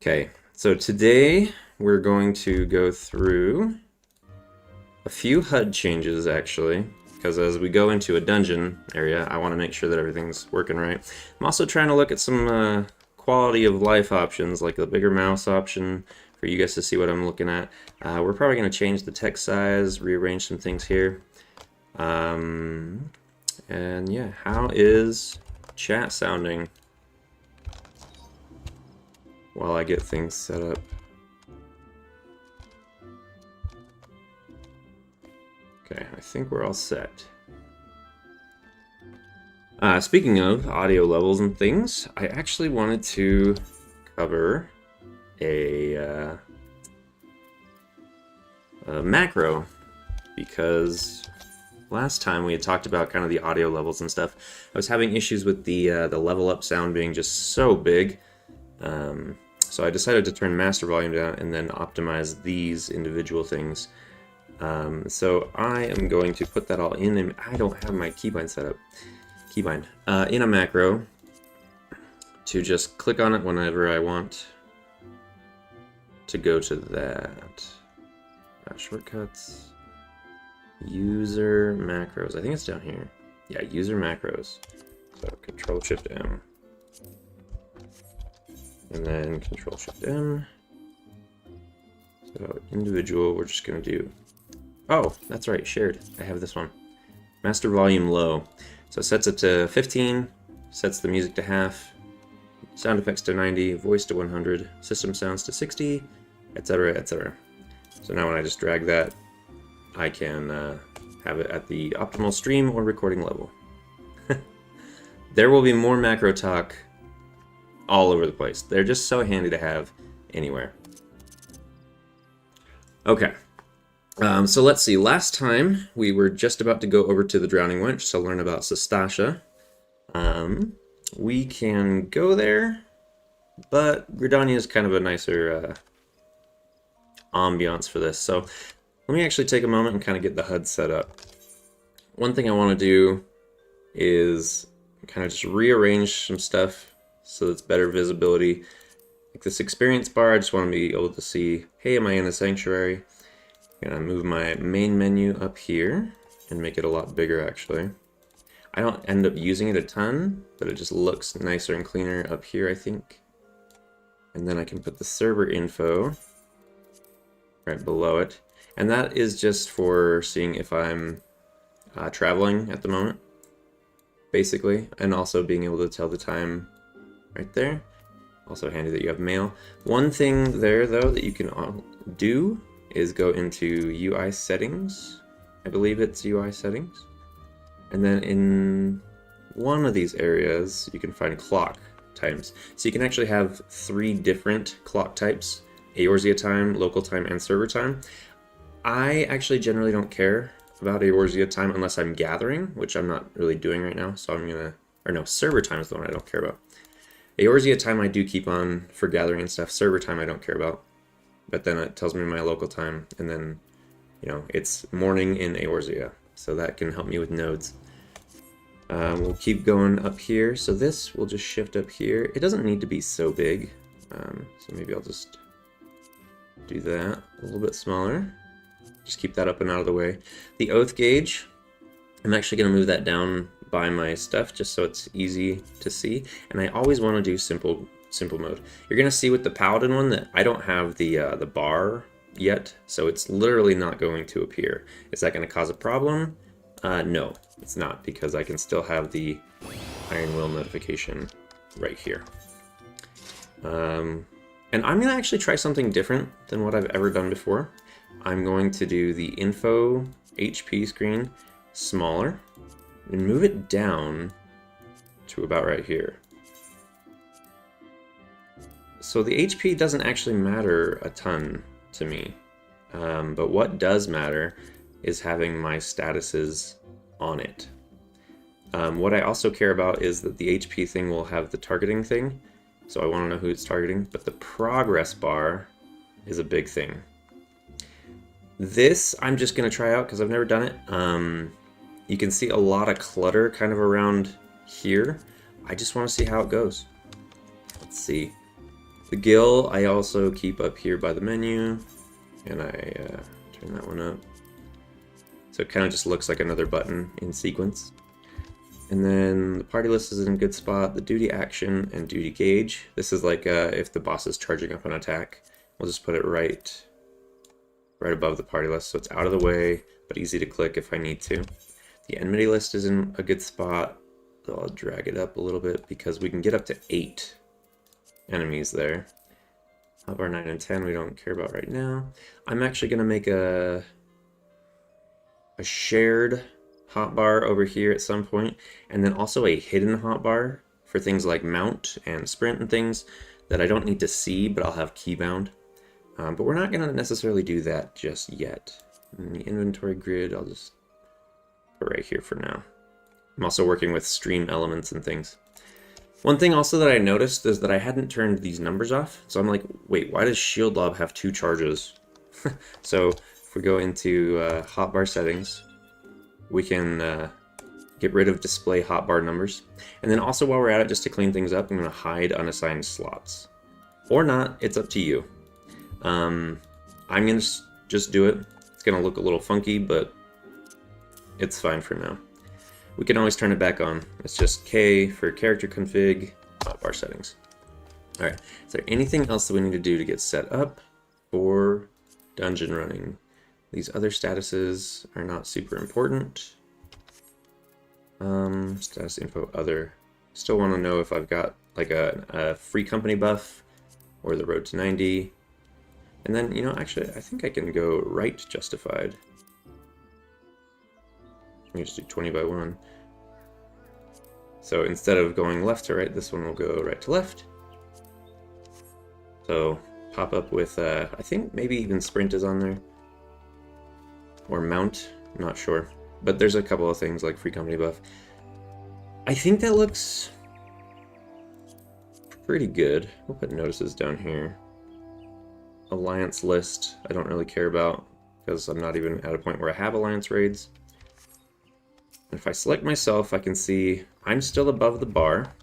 Okay, so today we're going to go through a few HUD changes actually, because as we go into a dungeon area, I want to make sure that everything's working right. I'm also trying to look at some quality of life options, like the bigger mouse option, for you guys to see what I'm looking at. We're probably going to change the text size, rearrange some things here. And yeah, how is chat sounding while I get things set up? Okay, I think we're all set. Speaking of audio levels and things, I actually wanted to cover a macro, because last time we had talked about kind of the audio levels and stuff. I was having issues with the level up sound being just so big. So I decided to turn master volume down and then optimize these individual things. So I am going to put that all in, and I don't have my keybind set up. Keybind. In a macro, to just click on it whenever I want to go to that. Shortcuts. User macros. I think it's down here. Yeah, user macros. So Control-Shift-M. And then Control-Shift-M. So individual, we're just going to do... Oh, that's right, shared. I have this one. Master volume low. So it sets it to 15, sets the music to half, sound effects to 90, voice to 100, system sounds to 60, etc., etc. So now when I just drag that, I can have it at the optimal stream or recording level. There will be more macro talk all over the place. They're just so handy to have anywhere. Okay. So let's see, last time we were just about to go over to the Drowning Wench to learn about Sastasha. We can go there, but Gridania is kind of a nicer ambiance for this. So let me actually take a moment and kind of get the HUD set up. One thing I want to do is kind of just rearrange some stuff so it's better visibility. Like this experience bar, I just want to be able to see, hey, am I in a sanctuary? I'm gonna move my main menu up here and make it a lot bigger actually. I don't end up using it a ton, but it just looks nicer and cleaner up here, I think. And then I can put the server info right below it. And that is just for seeing if I'm traveling at the moment, basically, and also being able to tell the time right there. Also handy that you have mail. One thing there though that you can do is go into UI settings. I believe it's UI settings. And then in one of these areas, you can find clock times. So you can actually have 3 different clock types: Eorzea time, local time, and server time. I actually generally don't care about Eorzea time unless I'm gathering, which I'm not really doing right now. So I'm gonna, or no, server time is the one I don't care about. Eorzea time I do keep on for gathering and stuff. Server time I don't care about. But then it tells me my local time, and then, you know, it's morning in Eorzea, so that can help me with nodes. We'll keep going up here, so this will just shift up here. It doesn't need to be so big, so maybe I'll just do that a little bit smaller. Just keep that up and out of the way. The oath gauge, I'm actually going to move that down by my stuff, just so it's easy to see, and I always want to do simple mode. You're gonna see with the Paladin one that I don't have the bar yet, so it's literally not going to appear. Is that going to cause a problem? No, it's not, because I can still have the Iron Will notification right here. And I'm gonna actually try something different than what I've ever done before. I'm going to do the info HP screen smaller and move it down to about right here. So the HP doesn't actually matter a ton to me, but what does matter is having my statuses on it. What I also care about is that the HP thing will have the targeting thing, so I want to know who it's targeting, but the progress bar is a big thing. This I'm just going to try out because I've never done it. You can see a lot of clutter kind of around here. I just want to see how it goes. Let's see. The gill I also keep up here by the menu, and I turn that one up. So it kind of just looks like another button in sequence. And then the party list is in a good spot. The duty action and duty gauge. This is like if the boss is charging up an attack. We'll just put it right above the party list, so it's out of the way, but easy to click if I need to. The enmity list is in a good spot, so I'll drag it up a little bit because we can get up to 8 enemies there. Hotbar 9 and 10 we don't care about right now. I'm actually going to make a shared hotbar over here at some point, and then also a hidden hotbar for things like mount and sprint and things that I don't need to see, but I'll have keybound. But we're not going to necessarily do that just yet. In the inventory grid, I'll just put right here for now. I'm also working with stream elements and things. One thing also that I noticed is that I hadn't turned these numbers off. So I'm like, wait, why does Shield Lob have 2 charges? So if we go into hotbar settings, we can get rid of display hotbar numbers. And then also while we're at it, just to clean things up, I'm going to hide unassigned slots. Or not, it's up to you. I'm going to just do it. It's going to look a little funky, but it's fine for now. We can always turn it back on. It's just K for character config, hotbar settings. Alright, is there anything else that we need to do to get set up for dungeon running? These other statuses are not super important. Status info other. Still want to know if I've got like a free company buff or the road to 90. And then, you know, actually, I think I can go right justified. Let me just do 20 by 1. So instead of going left to right, this one will go right to left. So pop up with, I think maybe even sprint is on there. Or mount, I'm not sure. But there's a couple of things like free company buff. I think that looks pretty good. We'll put notices down here. Alliance list, I don't really care about because I'm not even at a point where I have alliance raids. And if I select myself, I can see I'm still above the bar.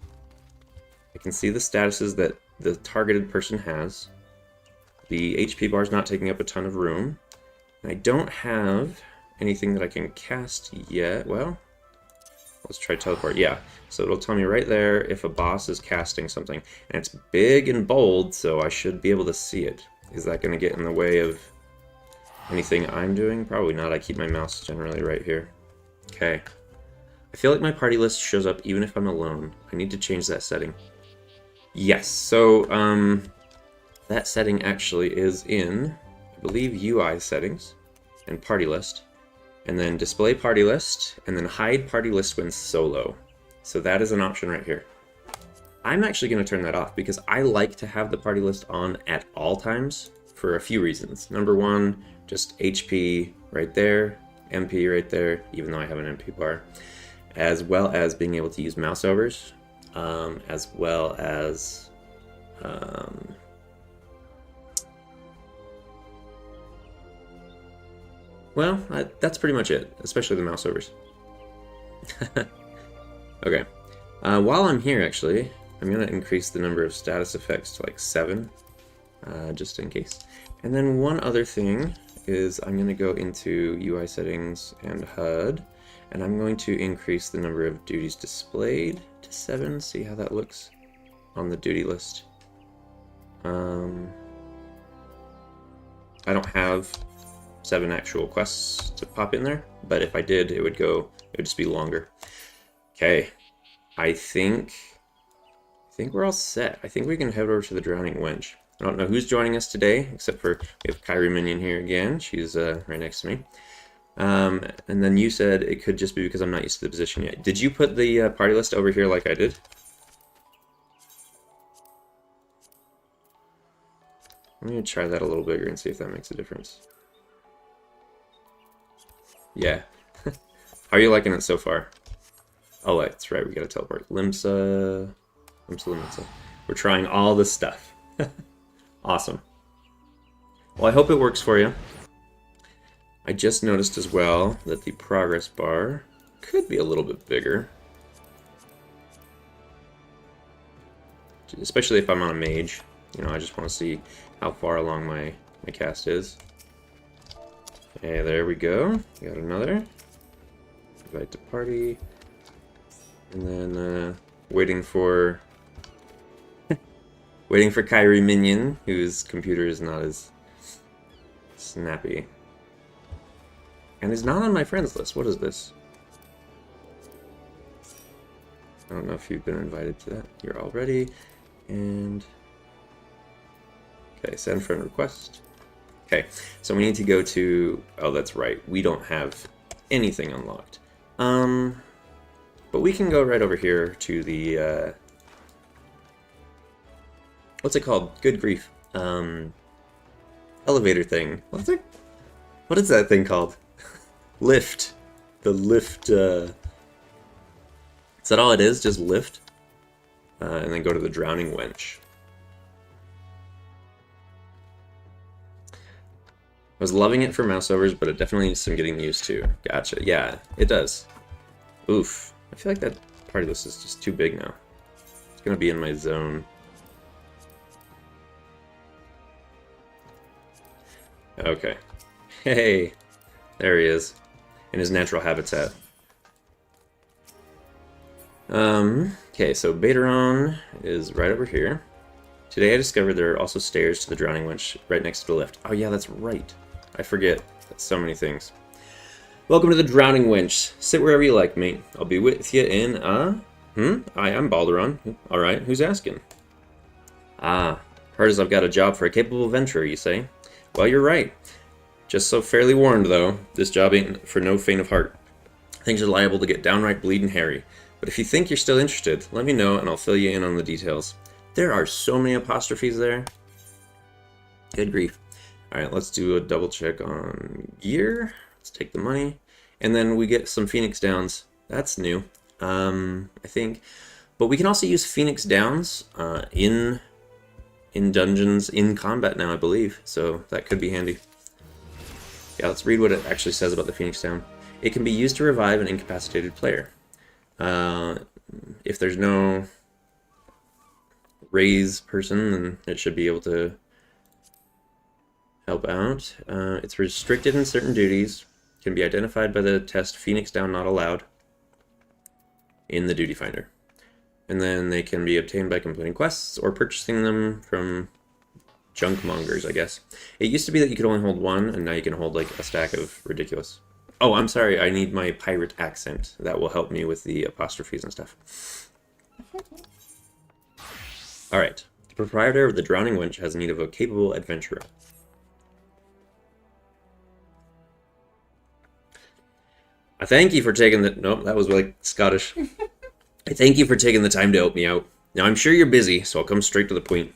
I can see the statuses that the targeted person has. The HP bar is not taking up a ton of room. And I don't have anything that I can cast yet. Well, let's try teleport. Yeah, so it'll tell me right there if a boss is casting something. And it's big and bold, so I should be able to see it. Is that going to get in the way of anything I'm doing? Probably not. I keep my mouse generally right here. Okay. I feel like my party list shows up even if I'm alone. I need to change that setting. Yes, so that setting actually is in, I believe, UI settings and party list. And then display party list, and then hide party list when solo. So that is an option right here. I'm actually going to turn that off because I like to have the party list on at all times for a few reasons. Number one, just HP right there, MP right there, even though I have an MP bar, as well as being able to use mouse overs, as well as well, that's pretty much it, especially the mouse overs. Okay, while I'm here actually, I'm going to increase the number of status effects to like 7, just in case. And then one other thing is I'm going to go into UI settings and HUD, and I'm going to increase the number of duties displayed to 7, see how that looks on the duty list. I don't have 7 actual quests to pop in there, but if I did, it would just be longer. Okay, I think we're all set. I think we can head over to the Drowning Wench. I don't know who's joining us today, except for we have Kyrie Minion here again. She's right next to me. And then you said it could just be because I'm not used to the position yet. Did you put the party list over here like I did? Let me try that a little bigger and see if that makes a difference. Yeah. How are you liking it so far? Oh, that's right, we gotta teleport. Limsa. We're trying all this stuff. Awesome. Well, I hope it works for you. I just noticed as well that the progress bar could be a little bit bigger. Especially if I'm on a mage. You know, I just want to see how far along my cast is. Okay, there we go. Got another. Invite to party. And then waiting for Kyrie Minion, whose computer is not as snappy. And is not on my friends list. What is this? I don't know if you've been invited to that. You're already. And okay, send friend request. Okay, so we need to go to, oh, that's right. We don't have anything unlocked. But we can go right over here to the what's it called? Good grief. Elevator thing. What is that thing called? Lift. The lift, is that all it is? Just lift? And then go to the drowning wench. I was loving it for mouse overs, but it definitely needs some getting used to. Gotcha. Yeah, it does. Oof. I feel like that part of this is just too big now. It's gonna be in my zone. Okay. Hey! There he is. In his natural habitat. Okay, so Bateron is right over here. Today I discovered there are also stairs to the drowning wench right next to the lift. Oh yeah, that's right. I forget. That's so many things. Welcome to the drowning wench. Sit wherever you like, mate. I'll be with you in, I'm Balderon. Alright, who's asking? Ah, heard as I've got a job for a capable venturer, you say? Well, you're right. Just so fairly warned, though, this job ain't for no faint of heart. Things are liable to get downright bleeding hairy. But if you think you're still interested, let me know and I'll fill you in on the details. There are so many apostrophes there. Good grief. Alright, let's do a double check on gear. Let's take the money. And then we get some Phoenix Downs. That's new, I think. But we can also use Phoenix Downs in dungeons, in combat now, I believe. So that could be handy. Yeah, let's read what it actually says about the Phoenix Down. It can be used to revive an incapacitated player. If there's no raise person, then it should be able to help out. It's restricted in certain duties. Can be identified by the test Phoenix Down Not Allowed in the Duty Finder. And then they can be obtained by completing quests or purchasing them from junk mongers, I guess. It used to be that you could only hold one, and now you can hold like a stack of ridiculous. Oh, I'm sorry, I need my pirate accent. That will help me with the apostrophes and stuff. Alright. The proprietor of the Drowning Wench has need of a capable adventurer. I thank you for taking the... Nope, that was like Scottish. I thank you for taking the time to help me out. Now, I'm sure you're busy, so I'll come straight to the point.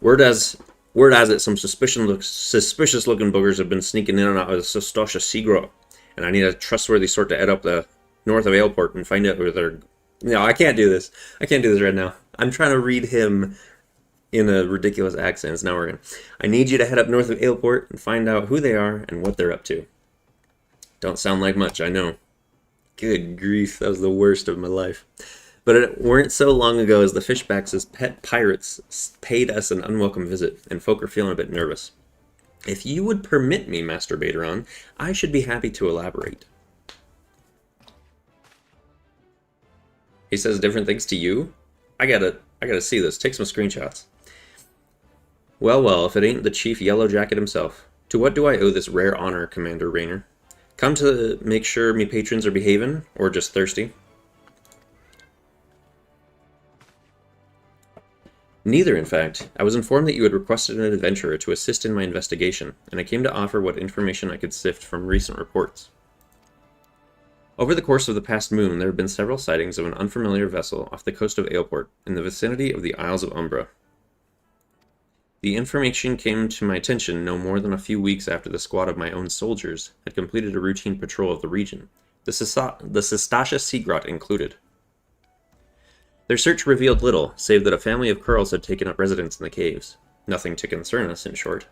Word has it, some suspicious-looking boogers have been sneaking in and out of Sastasha Seagrot, and I need a trustworthy sort to head up the north of Aleport and find out where they're... No, I can't do this. I can't do this right now. I'm trying to read him in a ridiculous accent. It's not working. I need you to head up north of Aleport and find out who they are and what they're up to. Don't sound like much, I know. Good grief, that was the worst of my life. But it weren't so long ago as the Fishbacks as pet pirates paid us an unwelcome visit, and folk are feeling a bit nervous. If you would permit me, Master Bateron, I should be happy to elaborate. He says different things to you? I gotta see this. Take some screenshots. Well, if it ain't the Chief Yellow Jacket himself. To what do I owe this rare honor, Commander Raynor? Come to make sure me patrons are behaving, or just thirsty? Neither, in fact. I was informed that you had requested an adventurer to assist in my investigation, and I came to offer what information I could sift from recent reports. Over the course of the past moon, there have been several sightings of an unfamiliar vessel off the coast of Aleport, in the vicinity of the Isles of Umbra. The information came to my attention no more than a few weeks after the squad of my own soldiers had completed a routine patrol of the region, the Sastasha Seagrot included. Their search revealed little, save that a family of Kurls had taken up residence in the caves. Nothing to concern us, in short.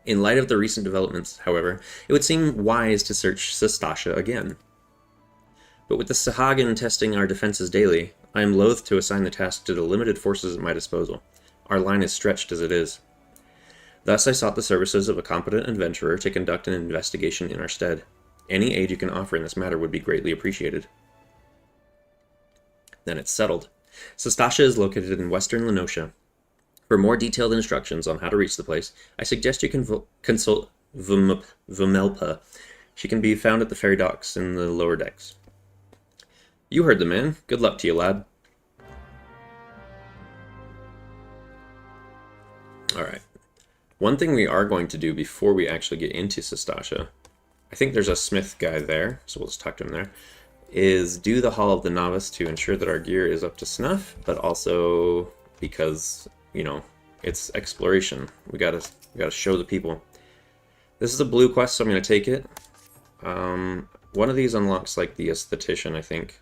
In light of the recent developments, however, it would seem wise to search Sastasha again. But with the Sahagin testing our defenses daily, I am loath to assign the task to the limited forces at my disposal. Our line is stretched as it is. Thus I sought the services of a competent adventurer to conduct an investigation in our stead. Any aid you can offer in this matter would be greatly appreciated. Then it's settled. Sastasha is located in western Lenosha. For more detailed instructions on how to reach the place, I suggest you consult Vumelpa. She can be found at the ferry docks in the lower decks. You heard the man. Good luck to you, lad. Alright. One thing we are going to do before we actually get into Sastasha, I think there's a smith guy there, so we'll just talk to him there, is do the Hall of the Novice to ensure that our gear is up to snuff, but also because, you know, it's exploration. We gotta show the people. This is a blue quest, so I'm gonna take it. One of these unlocks like the aesthetician, I think.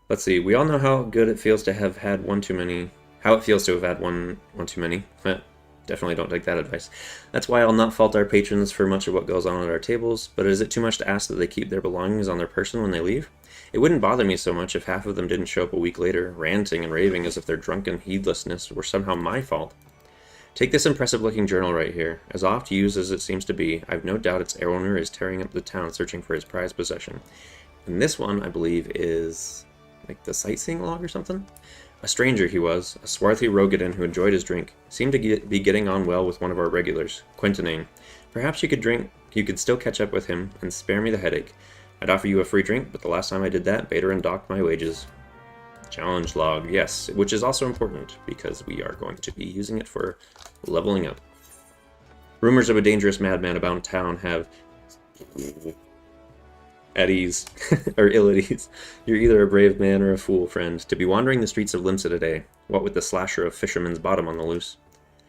Let's see. We all know how good it feels to have had one too many. How it feels to have had one too many. Definitely don't take that advice. That's why I'll not fault our patrons for much of what goes on at our tables, but is it too much to ask that they keep their belongings on their person when they leave? It wouldn't bother me so much if half of them didn't show up a week later, ranting and raving as if their drunken heedlessness were somehow my fault. Take this impressive-looking journal right here. As oft used as it seems to be, I've no doubt its owner is tearing up the town searching for his prized possession. And this one, I believe, is like the sightseeing log or something? A stranger he was, a swarthy Rogadin who enjoyed his drink, seemed to be getting on well with one of our regulars, Quintanane. Perhaps you could still catch up with him and spare me the headache. I'd offer you a free drink, but the last time I did that, Bateran docked my wages. Challenge log, yes, which is also important, because we are going to be using it for leveling up. Rumors of a dangerous madman about town have at ease, or ill at ease. You're either a brave man or a fool, friend, to be wandering the streets of Limsa today, what with the slasher of Fisherman's Bottom on the loose.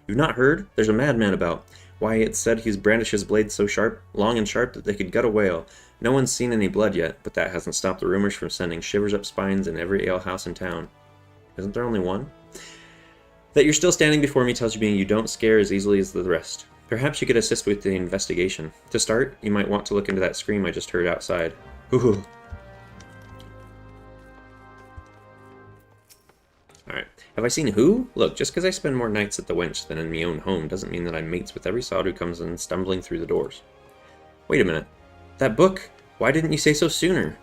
You've not heard? There's a madman about. Why, it's said he's brandished his blade so sharp, long and sharp, that they could gut a whale. No one's seen any blood yet, but that hasn't stopped the rumors from sending shivers up spines in every alehouse in town. Isn't there only one? That you're still standing before me tells me you don't scare as easily as the rest. Perhaps you could assist with the investigation. To start, you might want to look into that scream I just heard outside. Ooh. Alright. Have I seen who? Look, just because I spend more nights at the wench than in my own home doesn't mean that I'm mates with every sod who comes in stumbling through the doors. Wait a minute. That book? Why didn't you say so sooner?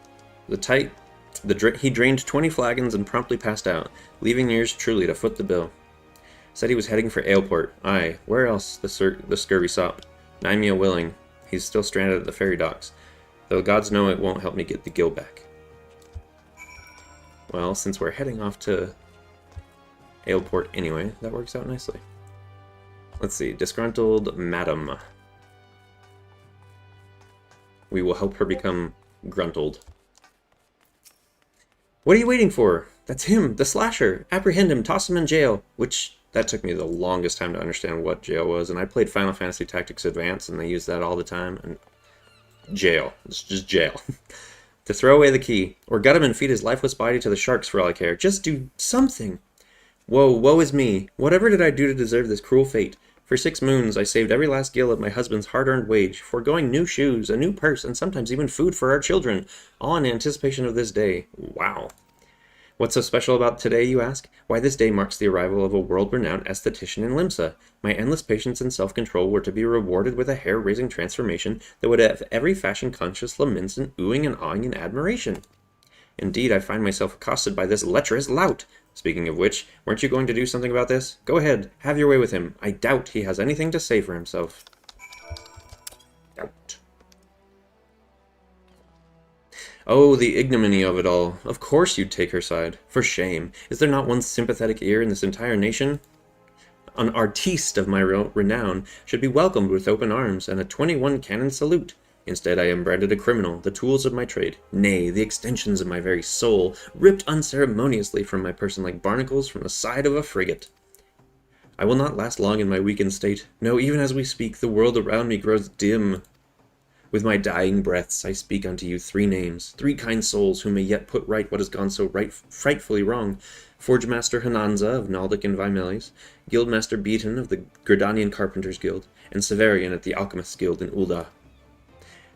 He drained 20 flagons and promptly passed out, leaving yours truly to foot the bill. Said he was heading for Aleport. Aye, where else the scurvy sop? Nymea willing. He's still stranded at the ferry docks, though gods know it won't help me get the gill back. Well, since we're heading off to Aleport anyway, that works out nicely. Let's see, disgruntled madam. We will help her become gruntled. What are you waiting for? That's him, the slasher. Apprehend him, toss him in jail. That took me the longest time to understand what jail was, and I played Final Fantasy Tactics Advance, and they use that all the time, and jail. It's just jail. To throw away the key, or gut him and feed his lifeless body to the sharks for all I care. Just do something. Woe is me. Whatever did I do to deserve this cruel fate? For 6 moons, I saved every last gill of my husband's hard-earned wage, foregoing new shoes, a new purse, and sometimes even food for our children, all in anticipation of this day. Wow. What's so special about today, you ask? Why, this day marks the arrival of a world-renowned esthetician in Limsa. My endless patience and self-control were to be rewarded with a hair-raising transformation that would have every fashion-conscious lamentant oohing and awing in admiration. Indeed, I find myself accosted by this lecherous lout. Speaking of which, weren't you going to do something about this? Go ahead, have your way with him. I doubt he has anything to say for himself. Doubt. Oh, the ignominy of it all. Of course you'd take her side. For shame. Is there not one sympathetic ear in this entire nation? An artiste of my renown should be welcomed with open arms and a 21-cannon salute. Instead, I am branded a criminal, the tools of my trade, nay, the extensions of my very soul, ripped unceremoniously from my person like barnacles from the side of a frigate. I will not last long in my weakened state. No, even as we speak, the world around me grows dim. With my dying breaths, I speak unto you 3 names, 3 kind souls who may yet put right what has gone so frightfully wrong. Forge-master Hananza of Naldic and Vimelis, Guildmaster Beaton of the Gردanian Carpenters Guild, and Severian at the Alchemists Guild in Ul'dah.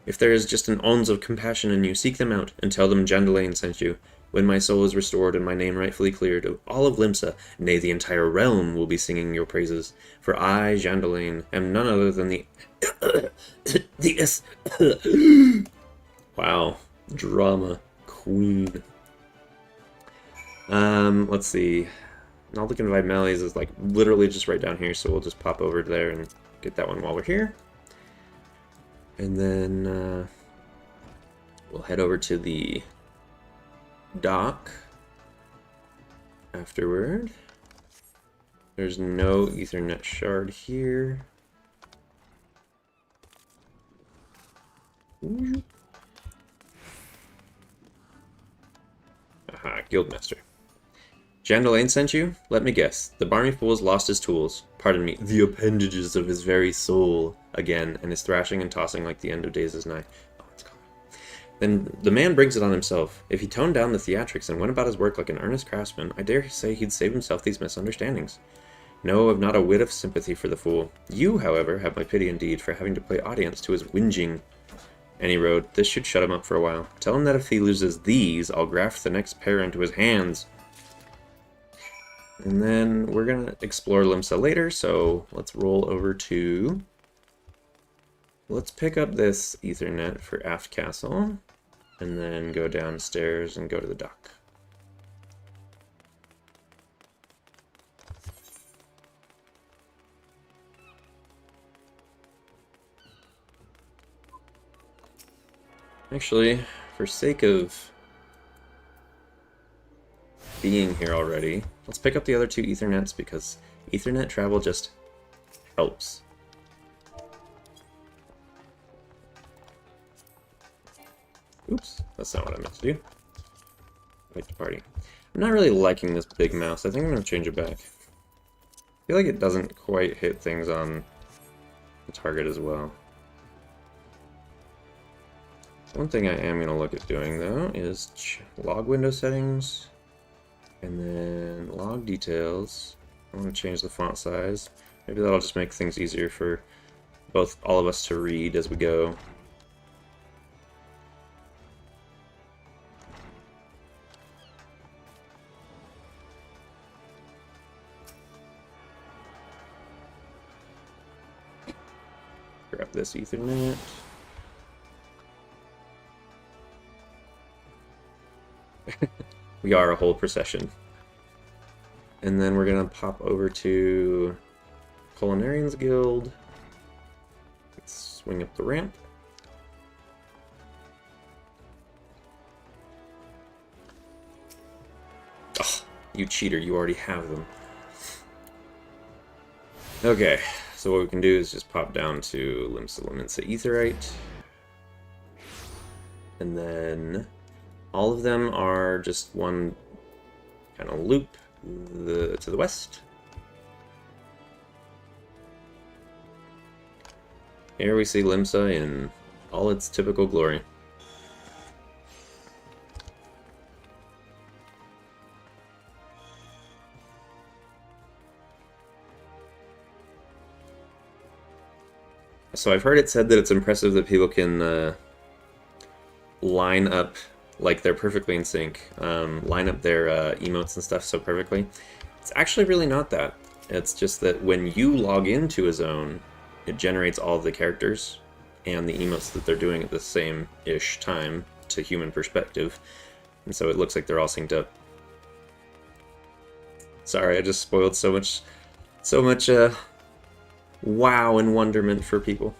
If there is just an ounce of compassion in you, seek them out, and tell them Jandalain sent you. When my soul is restored and my name rightfully cleared, all of Limsa, nay, the entire realm, will be singing your praises. For I, Jandalane, am none other than the... Wow. Drama queen. Let's see. Naldic and Vimeli's is like literally just right down here, so we'll just pop over there and get that one while we're here. And then we'll head over to the dock afterward. There's no Ethernet shard here. Aha, Guildmaster. Jandalane sent you? Let me guess. The barmy fool's lost his tools. Pardon me, the appendages of his very soul again, and is thrashing and tossing like the end of days is nigh. Oh, it's gone. Then the man brings it on himself. If he toned down the theatrics and went about his work like an earnest craftsman, I dare say he'd save himself these misunderstandings. No, I've not a whit of sympathy for the fool. You, however, have my pity indeed for having to play audience to his whinging. And he wrote, this should shut him up for a while. Tell him that if he loses these, I'll graft the next pair into his hands. And then we're going to explore Limsa later, so let's roll over to... Let's pick up this Ethernet for Aft Castle, and then go downstairs and go to the dock. Actually, for sake of being here already, let's pick up the other two Ethernets because Ethernet travel just helps. Oops, that's not what I meant to do. Wait to party. I'm not really liking this big mouse. I think I'm going to change it back. I feel like it doesn't quite hit things on the target as well. One thing I am going to look at doing, though, is log window settings. And then log details. I want to change the font size. Maybe that'll just make things easier for all of us to read as we go. Grab this Ethernet. We are a whole procession. And then we're going to pop over to Culinarian's Guild. Let's swing up the ramp. Oh, you cheater, you already have them. Okay, so what we can do is just pop down to Limsa Aetherite. And then all of them are just one kind of loop to the west. Here we see Limsa in all its typical glory. So I've heard it said that it's impressive that people can line up, like they're perfectly in sync, line up their emotes and stuff so perfectly. It's actually really not that. It's just that when you log into a zone, it generates all of the characters and the emotes that they're doing at the same-ish time to human perspective. And so it looks like they're all synced up. Sorry, I just spoiled so much wow and wonderment for people.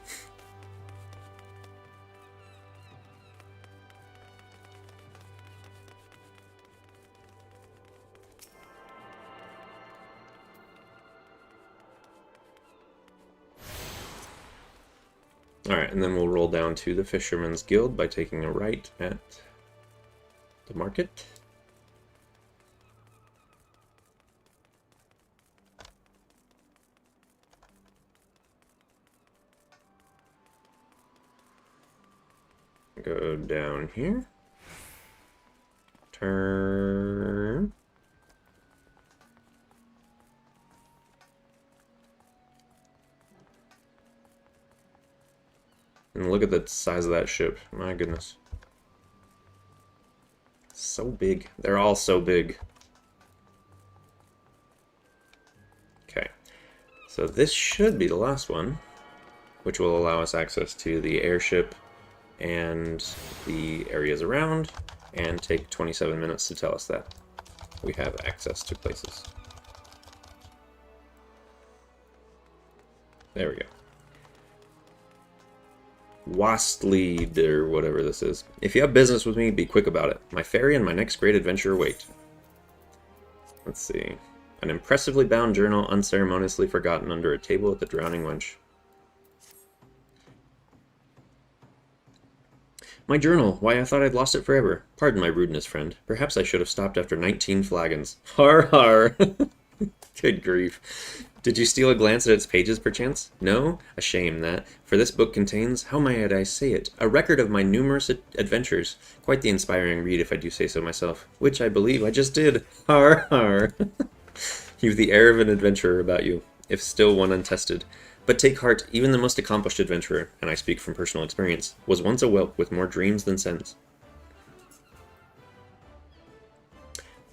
Alright, and then we'll roll down to the Fisherman's Guild by taking a right at the market. Go down here. Turn. And look at the size of that ship. My goodness. so big. They're all so big. Okay, so this should be the last one, which will allow us access to the airship and the areas around, and take 27 minutes to tell us that we have access to places. There we go. Wastlead, or whatever this is. If you have business with me, be quick about it. My ferry and my next great adventure await. Let's see. An impressively bound journal unceremoniously forgotten under a table at the Drowning Wench. My journal. Why, I thought I'd lost it forever. Pardon my rudeness, friend. Perhaps I should have stopped after 19 flagons. Har har. Good grief. Did you steal a glance at its pages, perchance? No? A shame, that. For this book contains, how might I say it, a record of my numerous adventures. Quite the inspiring read, if I do say so myself. Which I believe I just did. Har har. You've the air of an adventurer about you, if still one untested. But take heart, even the most accomplished adventurer, and I speak from personal experience, was once a whelp with more dreams than sense.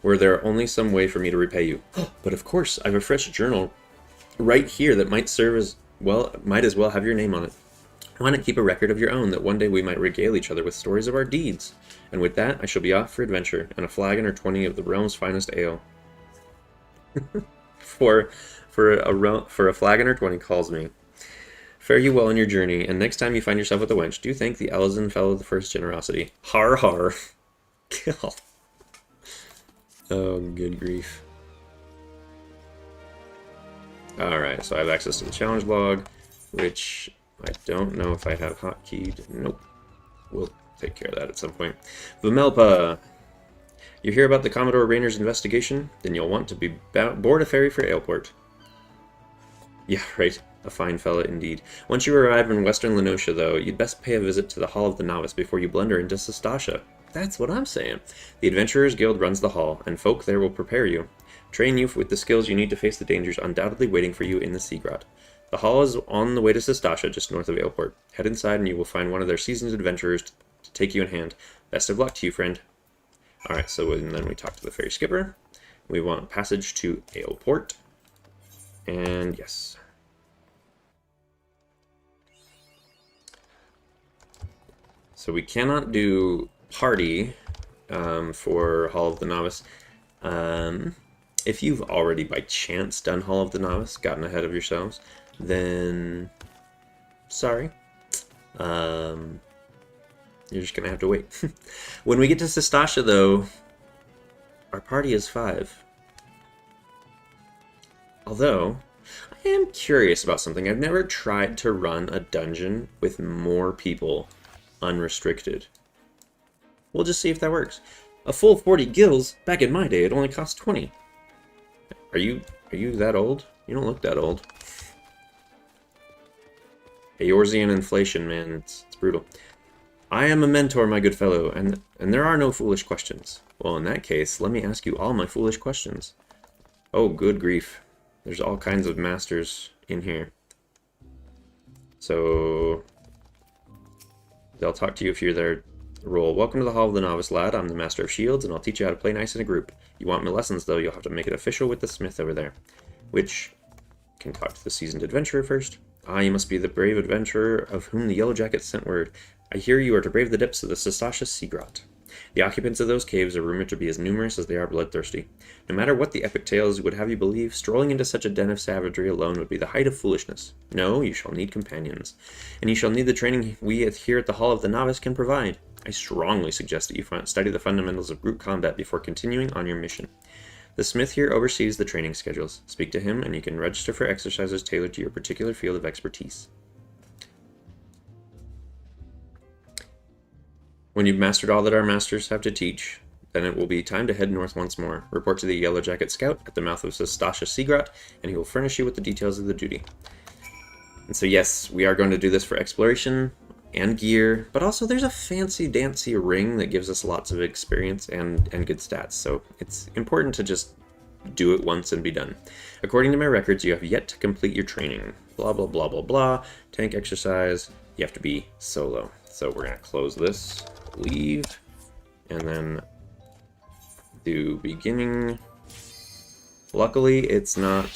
Were there only some way for me to repay you? But of course, I've a fresh journal right here that might serve as well, might as well have your name on it. Why not keep a record of your own, that one day we might regale each other with stories of our deeds? And with that, I shall be off for adventure, and a flagon or 20 of the realm's finest ale. for a flagon or 20 calls me. Fare you well on your journey, and next time you find yourself with a wench, do thank the Eorzean fellow of the first generosity. Har har. God. Oh, good grief. Alright, so I have access to the challenge log, which I don't know if I have hotkeyed. Nope. We'll take care of that at some point. Vimelpa! You hear about the Commodore Rayner's investigation? Then you'll want to be board a ferry for Aleport. Yeah, right. A fine fella indeed. Once you arrive in western Lenosha, though, you'd best pay a visit to the Hall of the Novice before you blunder into Sastasha. That's what I'm saying. The Adventurers Guild runs the hall, and folk there will prepare you. Train you with the skills you need to face the dangers undoubtedly waiting for you in the Seagrot. The hall is on the way to Sastasha, just north of Aleport. Head inside and you will find one of their seasoned adventurers to take you in hand. Best of luck to you, friend. Alright, so then we talk to the ferry skipper. We want passage to Aleport. And yes. So we cannot do party for Hall of the Novice. If you've already by chance done Hall of the Novice, gotten ahead of yourselves, then sorry. You're just gonna have to wait. When we get to Sastasha, though, our party is 5. Although, I am curious about something. I've never tried to run a dungeon with more people unrestricted. We'll just see if that works. A full 40 gills, back in my day, it only cost 20. Are you that old? You don't look that old. Eorzean inflation, man, it's brutal. I am a mentor, my good fellow, and there are no foolish questions. Well, in that case, let me ask you all my foolish questions. Oh, good grief. There's all kinds of masters in here. So they'll talk to you if you're there. Roll. Welcome to the Hall of the Novice, lad. I'm the Master of Shields, and I'll teach you how to play nice in a group. You want my lessons, though, you'll have to make it official with the smith over there. Which, can talk to the seasoned adventurer first. Ah, you must be the brave adventurer of whom the Yellow Jackets sent word. I hear you are to brave the depths of the Sastasha Seagrot. The occupants of those caves are rumored to be as numerous as they are bloodthirsty. No matter what the epic tales would have you believe, strolling into such a den of savagery alone would be the height of foolishness. No, you shall need companions. And you shall need the training we here at the Hall of the Novice can provide. I strongly suggest that you study the fundamentals of group combat before continuing on your mission. The smith here oversees the training schedules. Speak to him, and you can register for exercises tailored to your particular field of expertise. When you've mastered all that our masters have to teach, then it will be time to head north once more. Report to the Yellow Jacket Scout at the mouth of Sastasha Seagrot, and he will furnish you with the details of the duty. And so yes, we are going to do this for exploration and gear, but also there's a fancy dancy ring that gives us lots of experience and good stats, so it's important to just do it once and be done. According to my records, you have yet to complete your training. Blah, blah, blah, blah, blah. Tank exercise, you have to be solo. So we're going to close this, leave, and then do beginning. Luckily, it's not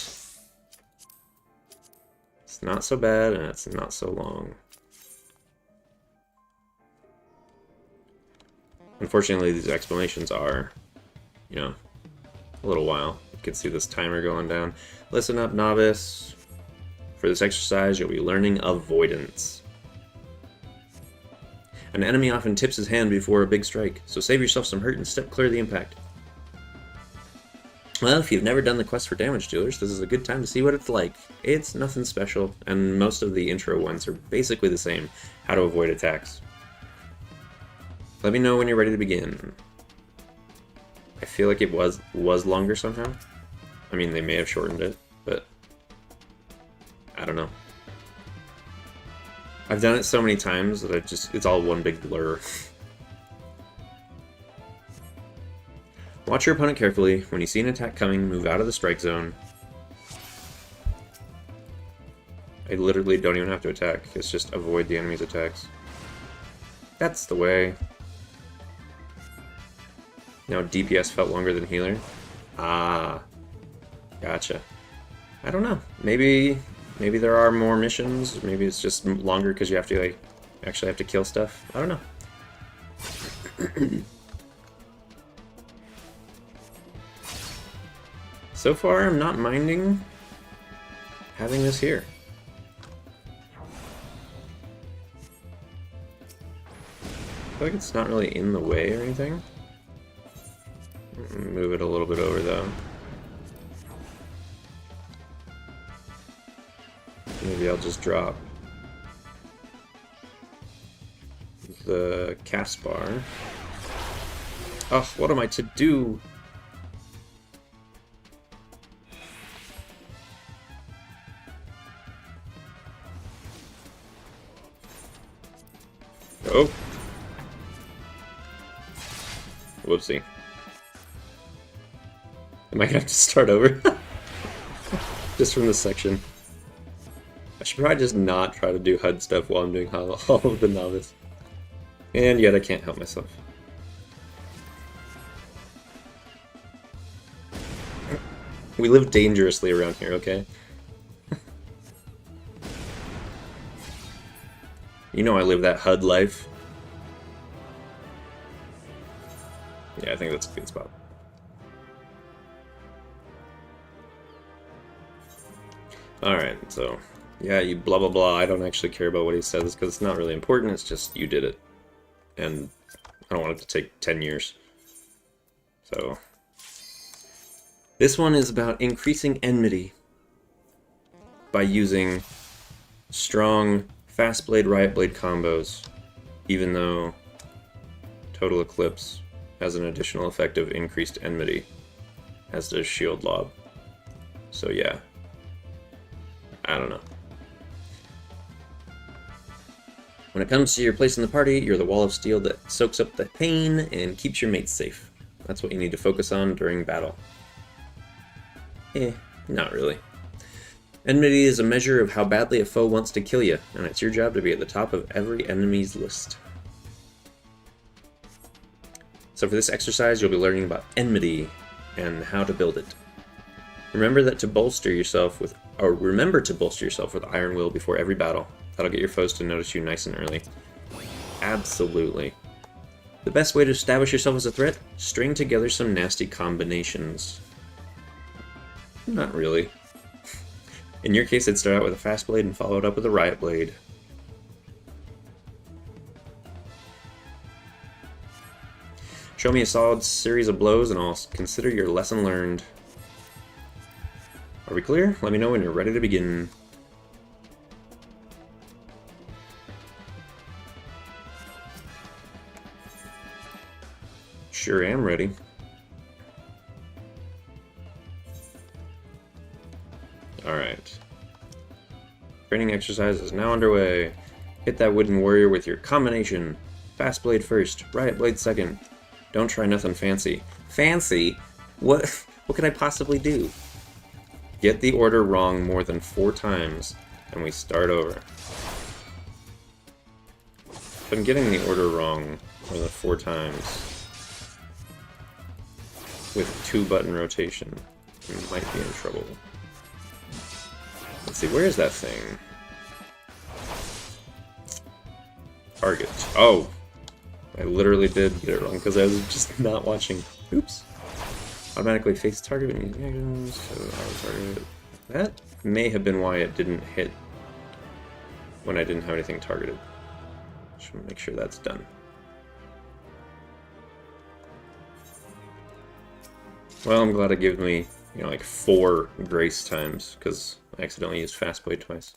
so bad, and it's not so long. Unfortunately, these explanations are, you know, a little while. You can see this timer going down. Listen up, novice. For this exercise, you'll be learning avoidance. An enemy often tips his hand before a big strike, so save yourself some hurt and step clear of the impact. Well, if you've never done the quest for damage dealers, this is a good time to see what it's like. It's nothing special, and most of the intro ones are basically the same. How to avoid attacks. Let me know when you're ready to begin. I feel like it was longer somehow. I mean, they may have shortened it, but I don't know. I've done it so many times that it's all one big blur. Watch your opponent carefully. When you see an attack coming, move out of the strike zone. I literally don't even have to attack. It's just avoid the enemy's attacks. That's the way. Now DPS felt longer than healer. Ah, gotcha. I don't know. Maybe there are more missions. Maybe it's just longer because you have to like actually have to kill stuff. I don't know. So far, I'm not minding having this here. I feel like it's not really in the way or anything. Move it a little bit over, though. Maybe I'll just drop the cast bar. Oh, what am I to do? Oh. Whoopsie. Am I gonna have to start over? Just from this section. I should probably just not try to do HUD stuff while I'm doing all of the novice. And yet I can't help myself. We live dangerously around here, okay? You know I live that HUD life. Yeah, I think that's a good spot. Alright, so, yeah, you blah blah blah, I don't actually care about what he says because it's not really important, it's just you did it. And I don't want it to take 10 years. So, this one is about increasing enmity by using strong Fast Blade, Riot Blade combos, even though Total Eclipse has an additional effect of increased enmity, as does Shield Lob. So yeah, I don't know. When it comes to your place in the party, you're the wall of steel that soaks up the pain and keeps your mates safe. That's what you need to focus on during battle. Not really. Enmity is a measure of how badly a foe wants to kill you, and it's your job to be at the top of every enemy's list. So for this exercise, you'll be learning about enmity and how to build it. Remember to bolster yourself with Iron Will before every battle. That'll get your foes to notice you nice and early. Absolutely. The best way to establish yourself as a threat? String together some nasty combinations. Not really. In your case, I'd start out with a Fast Blade and follow it up with a Riot Blade. Show me a solid series of blows and I'll consider your lesson learned. Are we clear? Let me know when you're ready to begin. Sure am ready. Alright. Training exercise is now underway. Hit that wooden warrior with your combination. Fast Blade first, Riot Blade second. Don't try nothing fancy. Fancy? What could I possibly do? Get the order wrong more than 4 times, and we start over. If I'm getting the order wrong more than 4 times, with 2-button rotation, we might be in trouble. Let's see, where is that thing? Target. Oh! I literally did get it wrong because I was just not watching. Oops. Automatically face target when using actions, so auto target. That may have been why it didn't hit when I didn't have anything targeted. Just want to make sure that's done. Well, I'm glad it gave me, you know, like 4 grace times, because I accidentally used Fast Blade twice.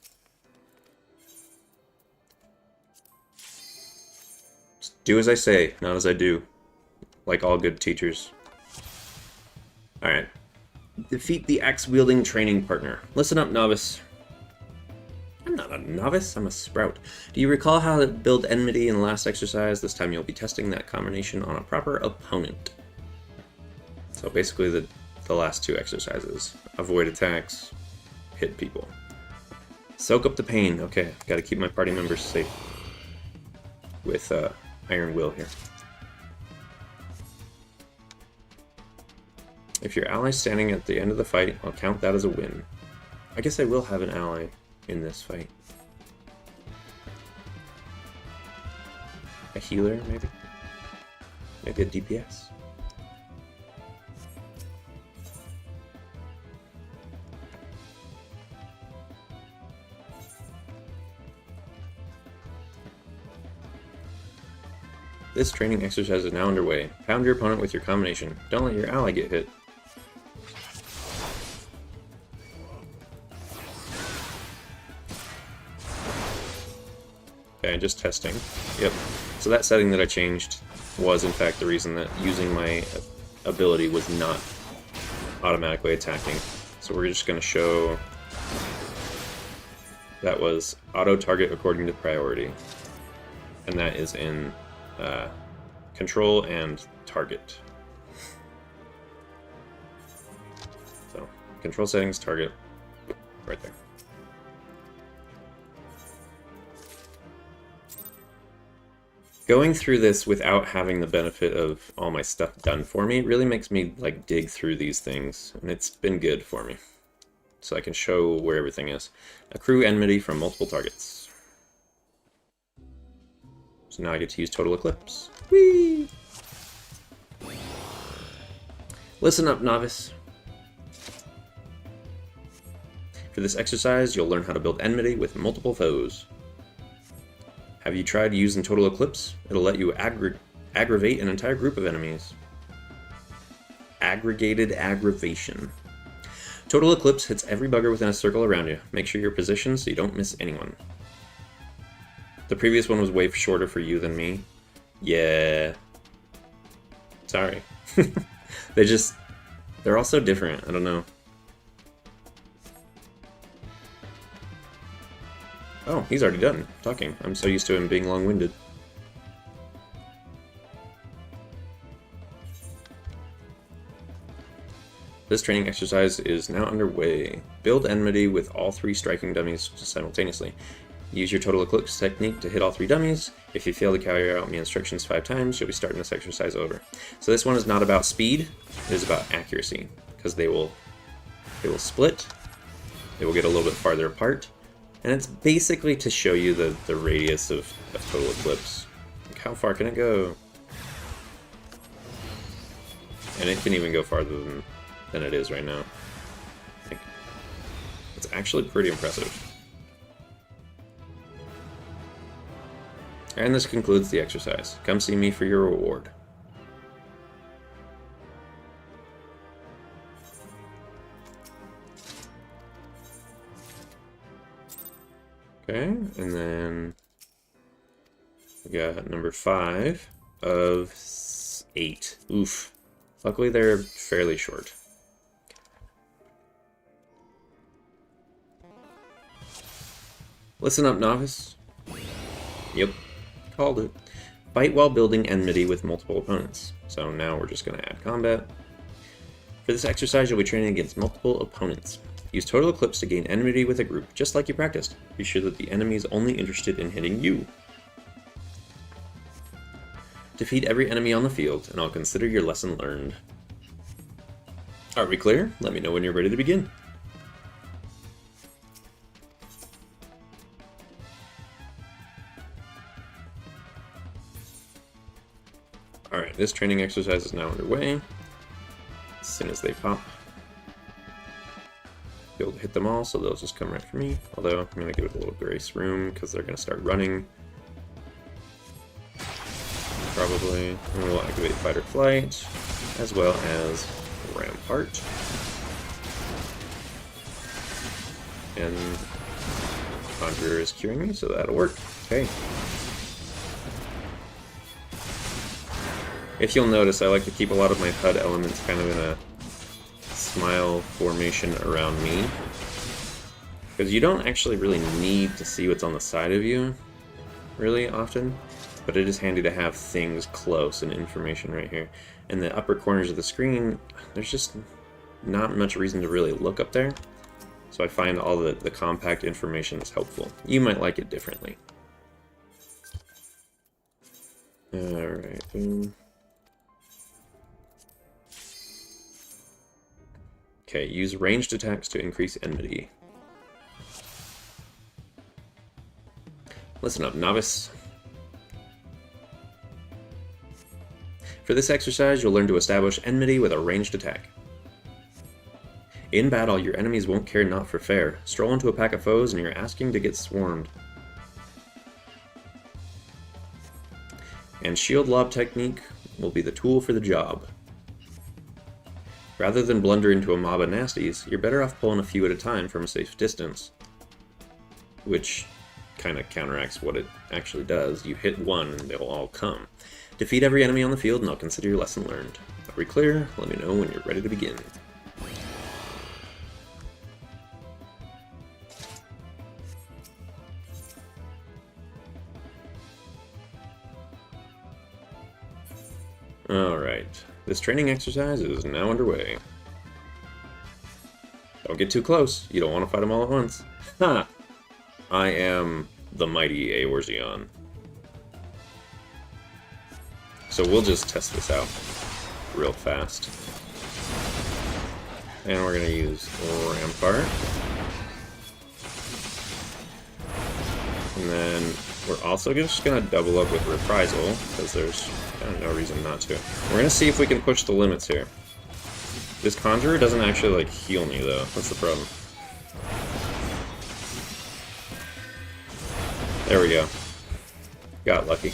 Just do as I say, not as I do. Like all good teachers. Alright. Defeat the axe-wielding training partner. Listen up, novice. I'm not a novice, I'm a sprout. Do you recall how to build enmity in the last exercise? This time you'll be testing that combination on a proper opponent. So basically the last 2 exercises. Avoid attacks, hit people. Soak up the pain. Okay, gotta keep my party members safe. With Iron Will here. If your ally's standing at the end of the fight, I'll count that as a win. I guess I will have an ally in this fight. A healer, maybe? Maybe a DPS? This training exercise is now underway. Pound your opponent with your combination. Don't let your ally get hit. Okay, just testing. Yep. So that setting that I changed was in fact the reason that using my ability was not automatically attacking. So we're just going to show that was auto target according to priority. And that is in control and target. So, control settings, target, right there. Going through this without having the benefit of all my stuff done for me really makes me like dig through these things, and it's been good for me. So I can show where everything is. Accrue enmity from multiple targets. So now I get to use Total Eclipse. Whee! Listen up, novice. For this exercise, you'll learn how to build enmity with multiple foes. Have you tried using Total Eclipse? It'll let you aggravate an entire group of enemies. Aggregated aggravation. Total Eclipse hits every bugger within a circle around you. Make sure you're positioned so you don't miss anyone. The previous one was way shorter for you than me. Yeah. Sorry. They're all so different. I don't know. Oh, he's already done talking. I'm so used to him being long-winded. This training exercise is now underway. Build enmity with all 3 striking dummies simultaneously. Use your Total Eclipse technique to hit all 3 dummies. If you fail to carry out the instructions 5 times, you'll be starting this exercise over. So this one is not about speed, it is about accuracy, because they will split, they will get a little bit farther apart, and it's basically to show you the radius of Total Eclipse. Like how far can it go? And it can even go farther than it is right now. Like, it's actually pretty impressive. And this concludes the exercise. Come see me for your reward. Okay, and then we got number 5 of 8. Oof. Luckily they're fairly short. Listen up, novice. Yep. Called it. Fight while building enmity with multiple opponents. So now we're just going to add combat. For this exercise, you'll be training against multiple opponents. Use Total Eclipse to gain enmity with a group, just like you practiced. Be sure that the enemy is only interested in hitting you. Defeat every enemy on the field, and I'll consider your lesson learned. Are we clear? Let me know when you're ready to begin. Alright, this training exercise is now underway. As soon as they pop, be able to hit them all, so they'll just come right for me. Although, I'm going to give it a little grace room, because they're going to start running. Probably. And we'll activate Fight or Flight, as well as Rampart. And Conjurer is curing me, so that'll work. Okay. If you'll notice, I like to keep a lot of my HUD elements kind of in a smile formation around me. Because you don't actually really need to see what's on the side of you, really often. But it is handy to have things close and information right here. In the upper corners of the screen, there's just not much reason to really look up there. So I find all the compact information is helpful. You might like it differently. Alright, boom. Okay, use ranged attacks to increase enmity. Listen up, novice. For this exercise, you'll learn to establish enmity with a ranged attack. In battle, your enemies won't care not for fair. Stroll into a pack of foes and you're asking to get swarmed. And shield lob technique will be the tool for the job. Rather than blunder into a mob of nasties, you're better off pulling a few at a time from a safe distance. Which kind of counteracts what it actually does. You hit one and they'll all come. Defeat every enemy on the field and I'll consider your lesson learned. Are we clear? Let me know when you're ready to begin. Alright, this training exercise is now underway. Don't get too close, you don't want to fight them all at once. Ha! I am the mighty Eorzeon. So we'll just test this out real fast. And we're going to use Rampart. And then we're also just going to double up with Reprisal, because there's kind of no reason not to. We're going to see if we can push the limits here. This Conjurer doesn't actually, like, heal me, though. That's the problem. There we go. Got lucky.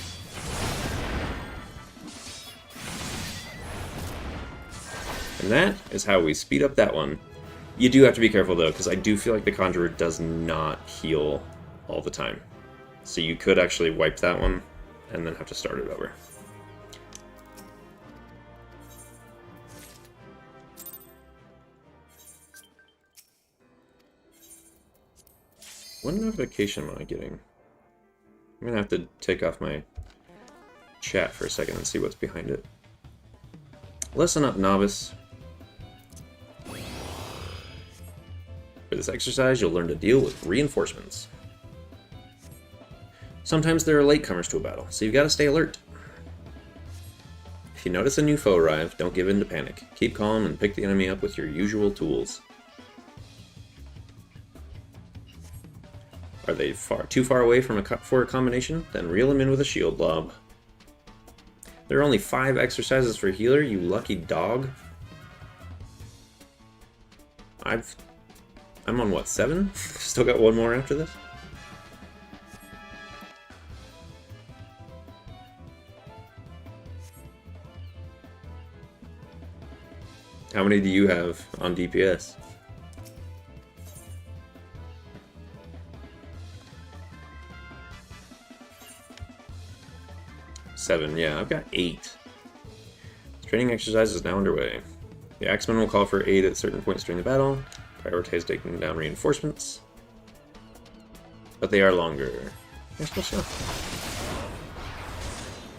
And that is how we speed up that one. You do have to be careful, though, because I do feel like the Conjurer does not heal all the time. So you could actually wipe that one, and then have to start it over. What notification am I getting? I'm gonna have to take off my chat for a second and see what's behind it. Listen up, novice. For this exercise, you'll learn to deal with reinforcements. Sometimes there are latecomers to a battle, so you've got to stay alert. If you notice a new foe arrive, don't give in to panic. Keep calm and pick the enemy up with your usual tools. Are they too far away for a combination? Then reel them in with a shield lob. There are only 5 exercises for healer, you lucky dog. I'm on what, 7? Still got one more after this? How many do you have on DPS? Seven, yeah, I've got 8. This training exercise is now underway. The Axemen will call for aid at certain points during the battle. Prioritize taking down reinforcements. But they are longer.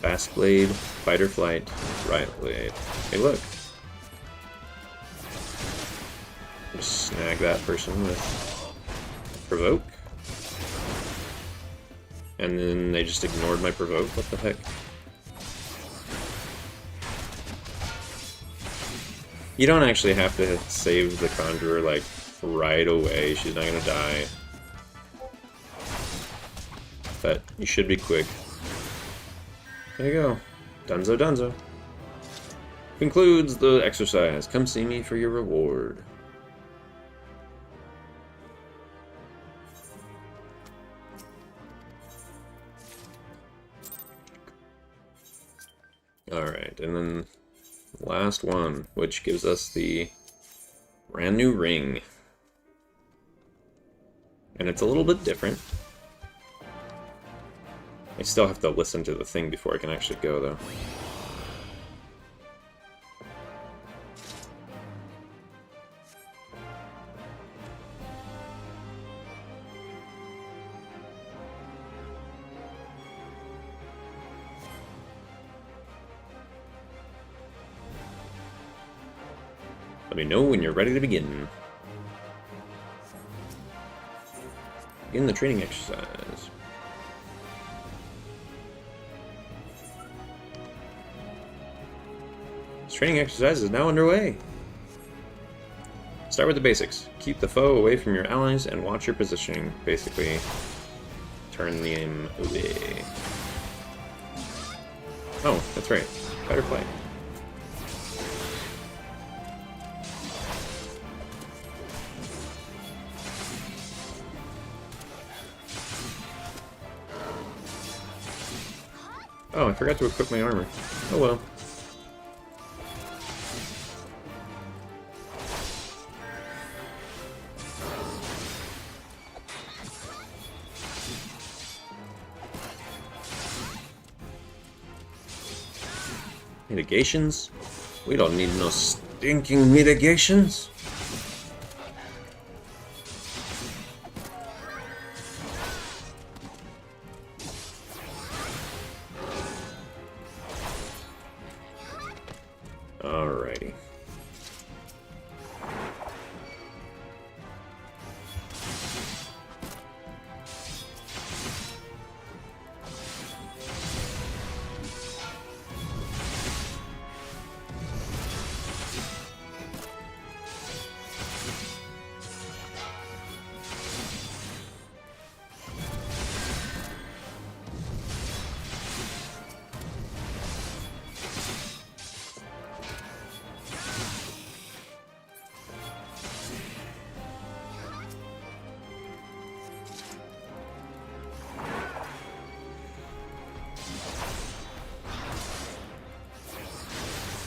Fast Blade, Fight or Flight, Riot Blade. Hey, look. Just snag that person with Provoke. And then they just ignored my Provoke. What the heck? You don't actually have to save the Conjurer, like, right away. She's not gonna die. But you should be quick. There you go. Dunzo dunzo. Concludes the exercise. Come see me for your reward. Alright, and then last one, which gives us the brand new ring. And it's a little bit different. I still have to listen to the thing before I can actually go, though. Let me know when you're ready to begin. Begin the training exercise. This training exercise is now underway. Start with the basics. Keep the foe away from your allies and watch your positioning. Basically, turn them away. Oh, that's right. Better play. Oh, I forgot to equip my armor. Oh well. Mitigations? We don't need no stinking mitigations. Alrighty.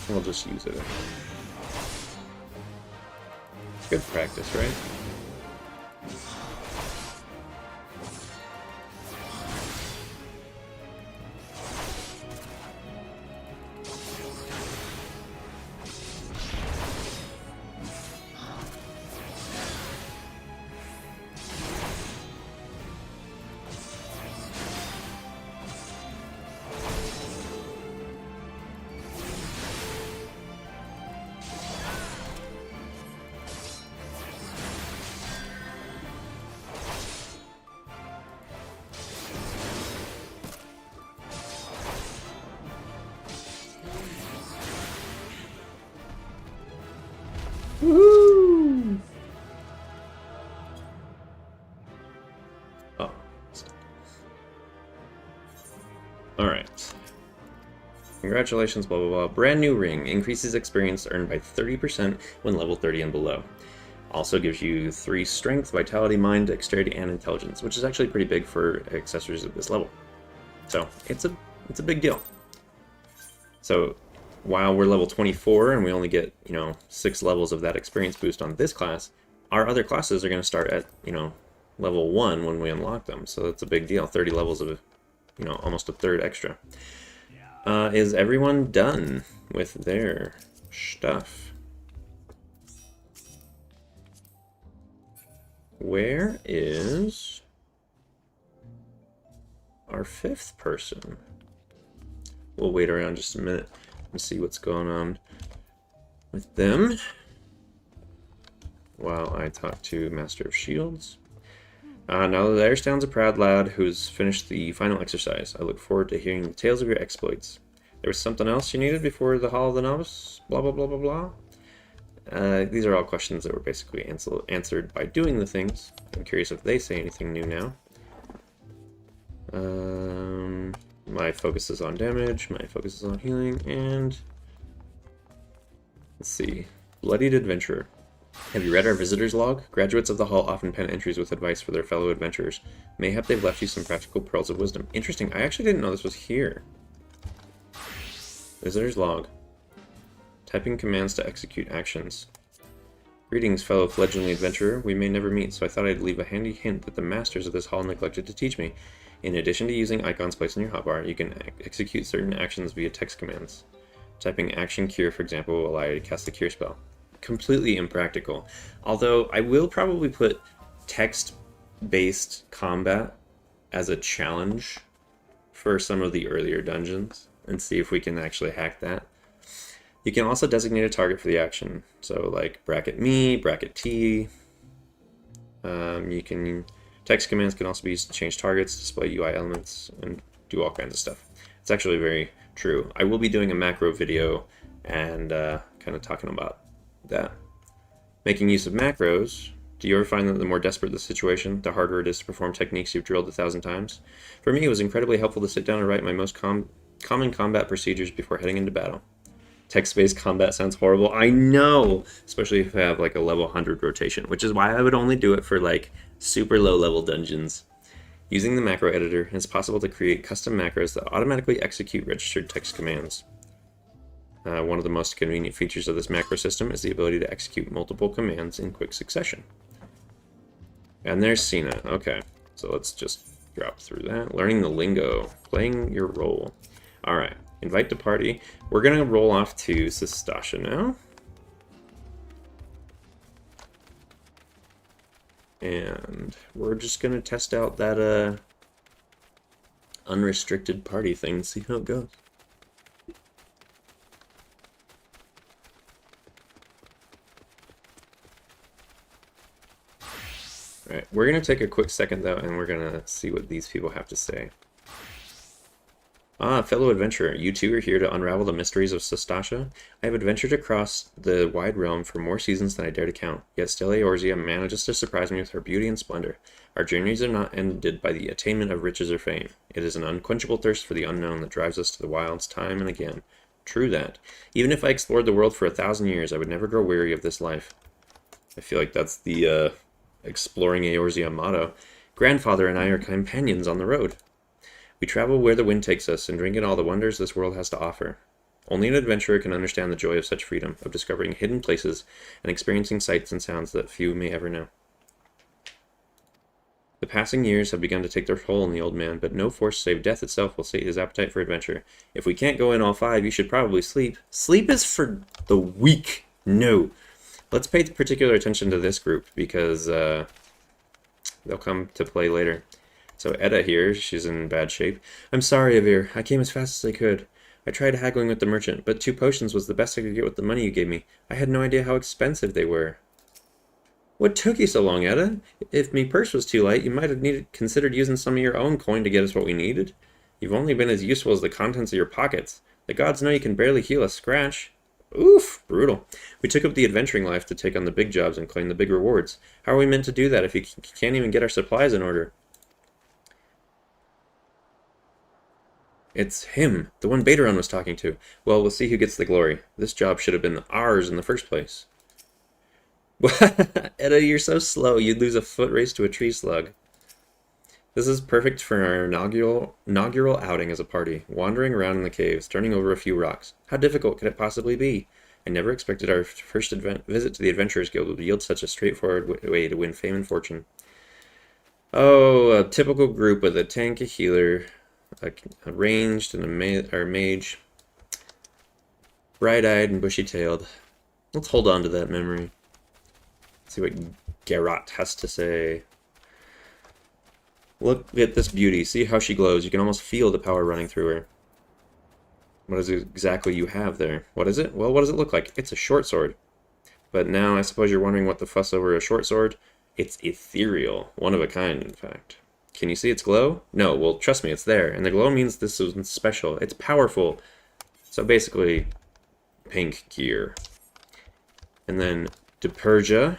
We'll just use it. It's good practice, right? Woohoo! Oh. Alright. Congratulations, blah blah blah. Brand new ring. Increases experience earned by 30% when level 30 and below. Also gives you 3 strength, vitality, mind, dexterity, and intelligence, which is actually pretty big for accessories at this level. So, it's a big deal. So, while we're level 24 and we only get, 6 levels of that experience boost on this class, our other classes are going to start at, level 1 when we unlock them. So that's a big deal. 30 levels of, almost a third extra. Is everyone done with their stuff? Where is our 5th person? We'll wait around just a minute and see what's going on with them while I talk to Master of Shields. Now that Eorzeon's a proud lad who's finished the final exercise. I look forward to hearing the tales of your exploits. There was something else you needed before the Hall of the Novice? Blah blah blah blah blah. These are all questions that were basically answered by doing the things. I'm curious if they say anything new now. My focus is on damage, my focus is on healing, and let's see. Bloodied Adventurer. Have you read our visitor's log? Graduates of the hall often pen entries with advice for their fellow adventurers. Mayhap they've left you some practical pearls of wisdom. Interesting, I actually didn't know this was here. Visitor's log. Typing commands to execute actions. Greetings, fellow fledgling adventurer. We may never meet, so I thought I'd leave a handy hint that the masters of this hall neglected to teach me. In addition to using icons placed in your hotbar, you can execute certain actions via text commands. Typing action cure, for example, will allow you to cast the cure spell. Completely impractical. Although I will probably put text-based combat as a challenge for some of the earlier dungeons and see if we can actually hack that. You can also designate a target for the action. So like bracket me, bracket T. Text commands can also be used to change targets, display UI elements, and do all kinds of stuff. It's actually very true. I will be doing a macro video and kind of talking about that. Making use of macros. Do you ever find that the more desperate the situation, the harder it is to perform techniques you've drilled 1,000 times? For me, it was incredibly helpful to sit down and write my most common combat procedures before heading into battle. Text-based combat sounds horrible. I know! Especially if I have like a level 100 rotation, which is why I would only do it for like super low-level dungeons. Using the macro editor, it's possible to create custom macros that automatically execute registered text commands. One of the most convenient features of this macro system is the ability to execute multiple commands in quick succession. And there's Cena. Okay, so let's just drop through that. Learning the lingo. Playing your role. Alright, invite to party. We're going to roll off to Sastasha now. And we're just going to test out that unrestricted party thing, see how it goes. Alright, we're going to take a quick second though, and we're going to see what these people have to say. Ah, fellow adventurer, you two are here to unravel the mysteries of Sastasha. I have adventured across the wide realm for more seasons than I dare to count, yet still Eorzea manages to surprise me with her beauty and splendor. Our journeys are not ended by the attainment of riches or fame. It is an unquenchable thirst for the unknown that drives us to the wilds time and again. True that. Even if I explored the world for 1,000 years, I would never grow weary of this life. I feel like that's the exploring Eorzea motto. Grandfather and I are companions on the road. We travel where the wind takes us and drink in all the wonders this world has to offer. Only an adventurer can understand the joy of such freedom, of discovering hidden places and experiencing sights and sounds that few may ever know. The passing years have begun to take their toll on the old man, but no force save death itself will sate his appetite for adventure. If we can't go in all 5, you should probably sleep. Sleep is for the weak. No. Let's pay particular attention to this group, because they'll come to play later. So Edda here, she's in bad shape. I'm sorry, Avir. I came as fast as I could. I tried haggling with the merchant, but 2 potions was the best I could get with the money you gave me. I had no idea how expensive they were. What took you so long, Edda? If me purse was too light, you might have considered using some of your own coin to get us what we needed. You've only been as useful as the contents of your pockets. The gods know you can barely heal a scratch. Oof, brutal. We took up the adventuring life to take on the big jobs and claim the big rewards. How are we meant to do that if you can't even get our supplies in order? It's him, the one Bateron was talking to. Well, we'll see who gets the glory. This job should have been ours in the first place. Edda, you're so slow. You'd lose a foot race to a tree slug. This is perfect for our inaugural outing as a party, wandering around in the caves, turning over a few rocks. How difficult could it possibly be? I never expected our first visit to the Adventurers Guild would yield such a straightforward way to win fame and fortune. Oh, a typical group with a tank, a healer, a ranged and a mage, bright-eyed and bushy-tailed. Let's hold on to that memory. Let's see what Garrot has to say. Look at this beauty. See how she glows. You can almost feel the power running through her. What is it exactly you have there? What is it? Well, what does it look like? It's a short sword. But now I suppose you're wondering what the fuss over a short sword? It's ethereal. One of a kind, in fact. Can you see its glow? No, well, trust me, it's there. And the glow means this is special. It's powerful. So basically, pink gear. And then Deperja.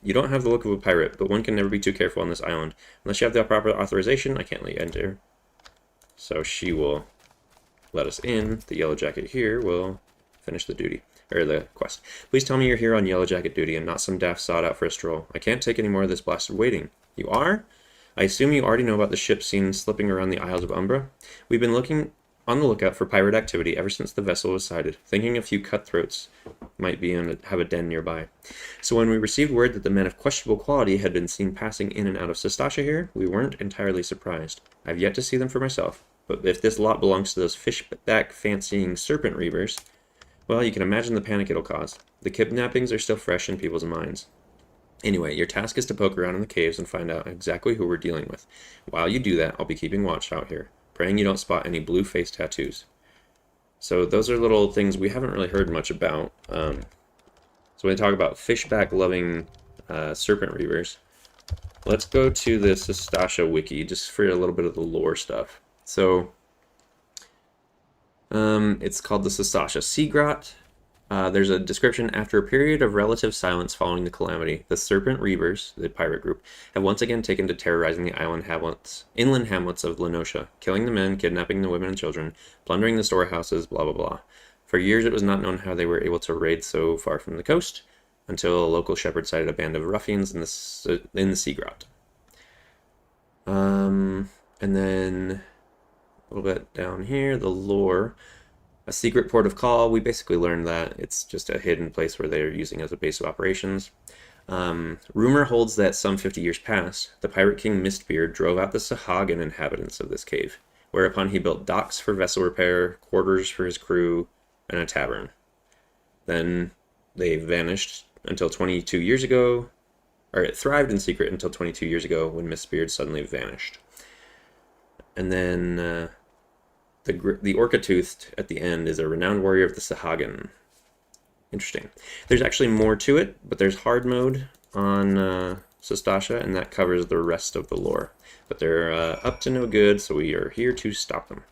You don't have the look of a pirate, but one can never be too careful on this island. Unless you have the proper authorization, I can't let you enter. So she will let us in. The yellow jacket here will finish the duty, or the quest. Please tell me you're here on yellow jacket duty and not some daft sod out for a stroll. I can't take any more of this blasted waiting. You are? I assume you already know about the ship seen slipping around the Isles of Umbra. We've been looking on the lookout for pirate activity ever since the vessel was sighted, thinking a few cutthroats might have a den nearby. So when we received word that the men of questionable quality had been seen passing in and out of Sastasha here, we weren't entirely surprised. I've yet to see them for myself, but if this lot belongs to those fishback-fancying serpent reavers, well, you can imagine the panic it'll cause. The kidnappings are still fresh in people's minds. Anyway, your task is to poke around in the caves and find out exactly who we're dealing with. While you do that, I'll be keeping watch out here, praying you don't spot any blue face tattoos. So those are little things we haven't really heard much about. So when they talk about fishback-loving serpent reavers, let's go to the Sastasha wiki just for a little bit of the lore stuff. So it's called the Sastasha Seagrot. There's a description: after a period of relative silence following the calamity, the Serpent Reavers, the pirate group, have once again taken to terrorizing the inland hamlets of Lenosha, killing the men, kidnapping the women and children, plundering the storehouses, blah blah blah. For years it was not known how they were able to raid so far from the coast, until a local shepherd sighted a band of ruffians in the Seagrot. And then a little bit down here, the lore. A secret port of call, we basically learned that it's just a hidden place where they're using as a base of operations. Rumor holds that some 50 years past, the pirate king Mistbeard drove out the Sahagan inhabitants of this cave, whereupon he built docks for vessel repair, quarters for his crew, and a tavern. Then they vanished until 22 years ago, or it thrived in secret until 22 years ago when Mistbeard suddenly vanished. And then the Orca-toothed at the end is a renowned warrior of the Sahagan. Interesting. There's actually more to it, but there's hard mode on Sastasha, and that covers the rest of the lore. But they're up to no good, so we are here to stop them.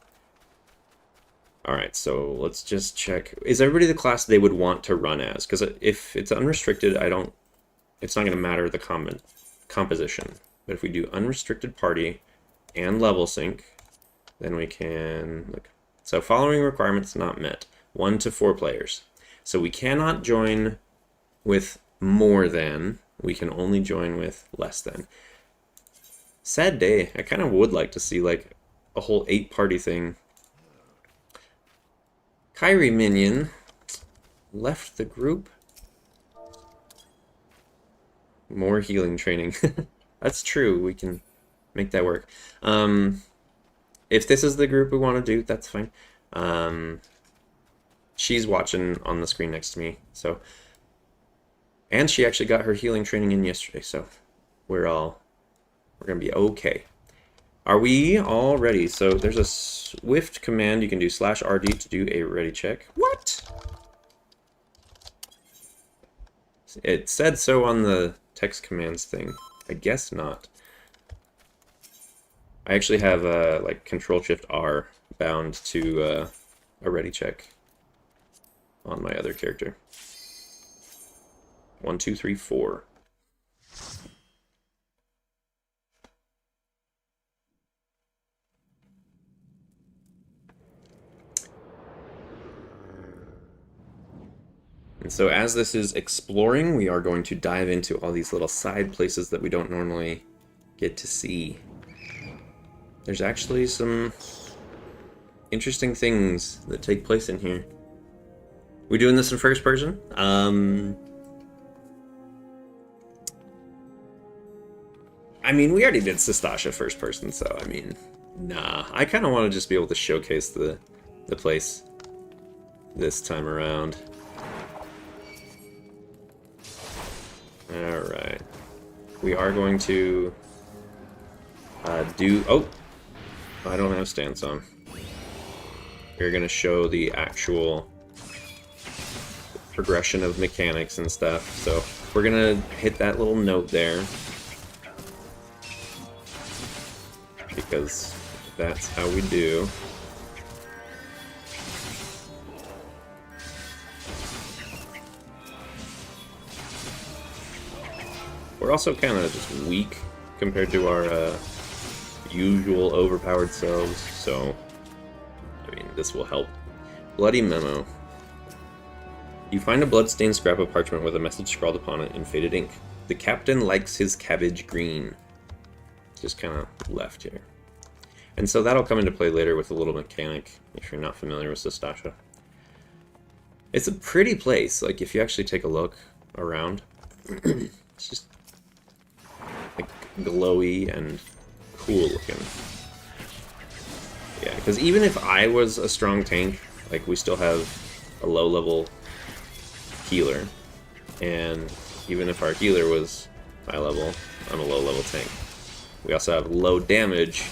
Alright, so let's just check. Is everybody the class they would want to run as? Because if it's unrestricted, it's not going to matter the composition. But if we do unrestricted party and level sync, then we can look. So following requirements not met: 1 to 4 players. So we cannot join with more than, we can only join with less than. Sad day. I kind of would like to see like a whole 8-party thing. Kyrie Minion left the group. More healing training. That's true, we can make that work. If this is the group we want to do, that's fine. She's watching on the screen next to me, so. And she actually got her healing training in yesterday, so we're gonna be okay. Are we all ready? So there's a swift command you can do /RD to do a ready check. What? It said so on the text commands thing. I guess not. I actually have like Control-Shift-R bound to a ready check on my other character. 1, 2, 3, 4. And so as this is exploring, we are going to dive into all these little side places that we don't normally get to see. There's actually some interesting things that take place in here. We doing this in first person? I mean, we already did Sastasha first person, so I mean, nah. I kind of want to just be able to showcase the place this time around. Alright. We are going to do... Oh! I don't have stance on. We're going to show the actual progression of mechanics and stuff. So we're going to hit that little note there, because that's how we do. We're also kind of just weak compared to our usual overpowered selves, so I mean, this will help. Bloody Memo. You find a blood-stained scrap of parchment with a message scrawled upon it in faded ink. The captain likes his cabbage green. Just kind of left here. And so that'll come into play later with a little mechanic, if you're not familiar with Sastasha. It's a pretty place, like if you actually take a look around. It's just like glowy and cool looking. Yeah, because even if I was a strong tank, like we still have a low level healer, and even if our healer was high level, I'm a low level tank. We also have low damage,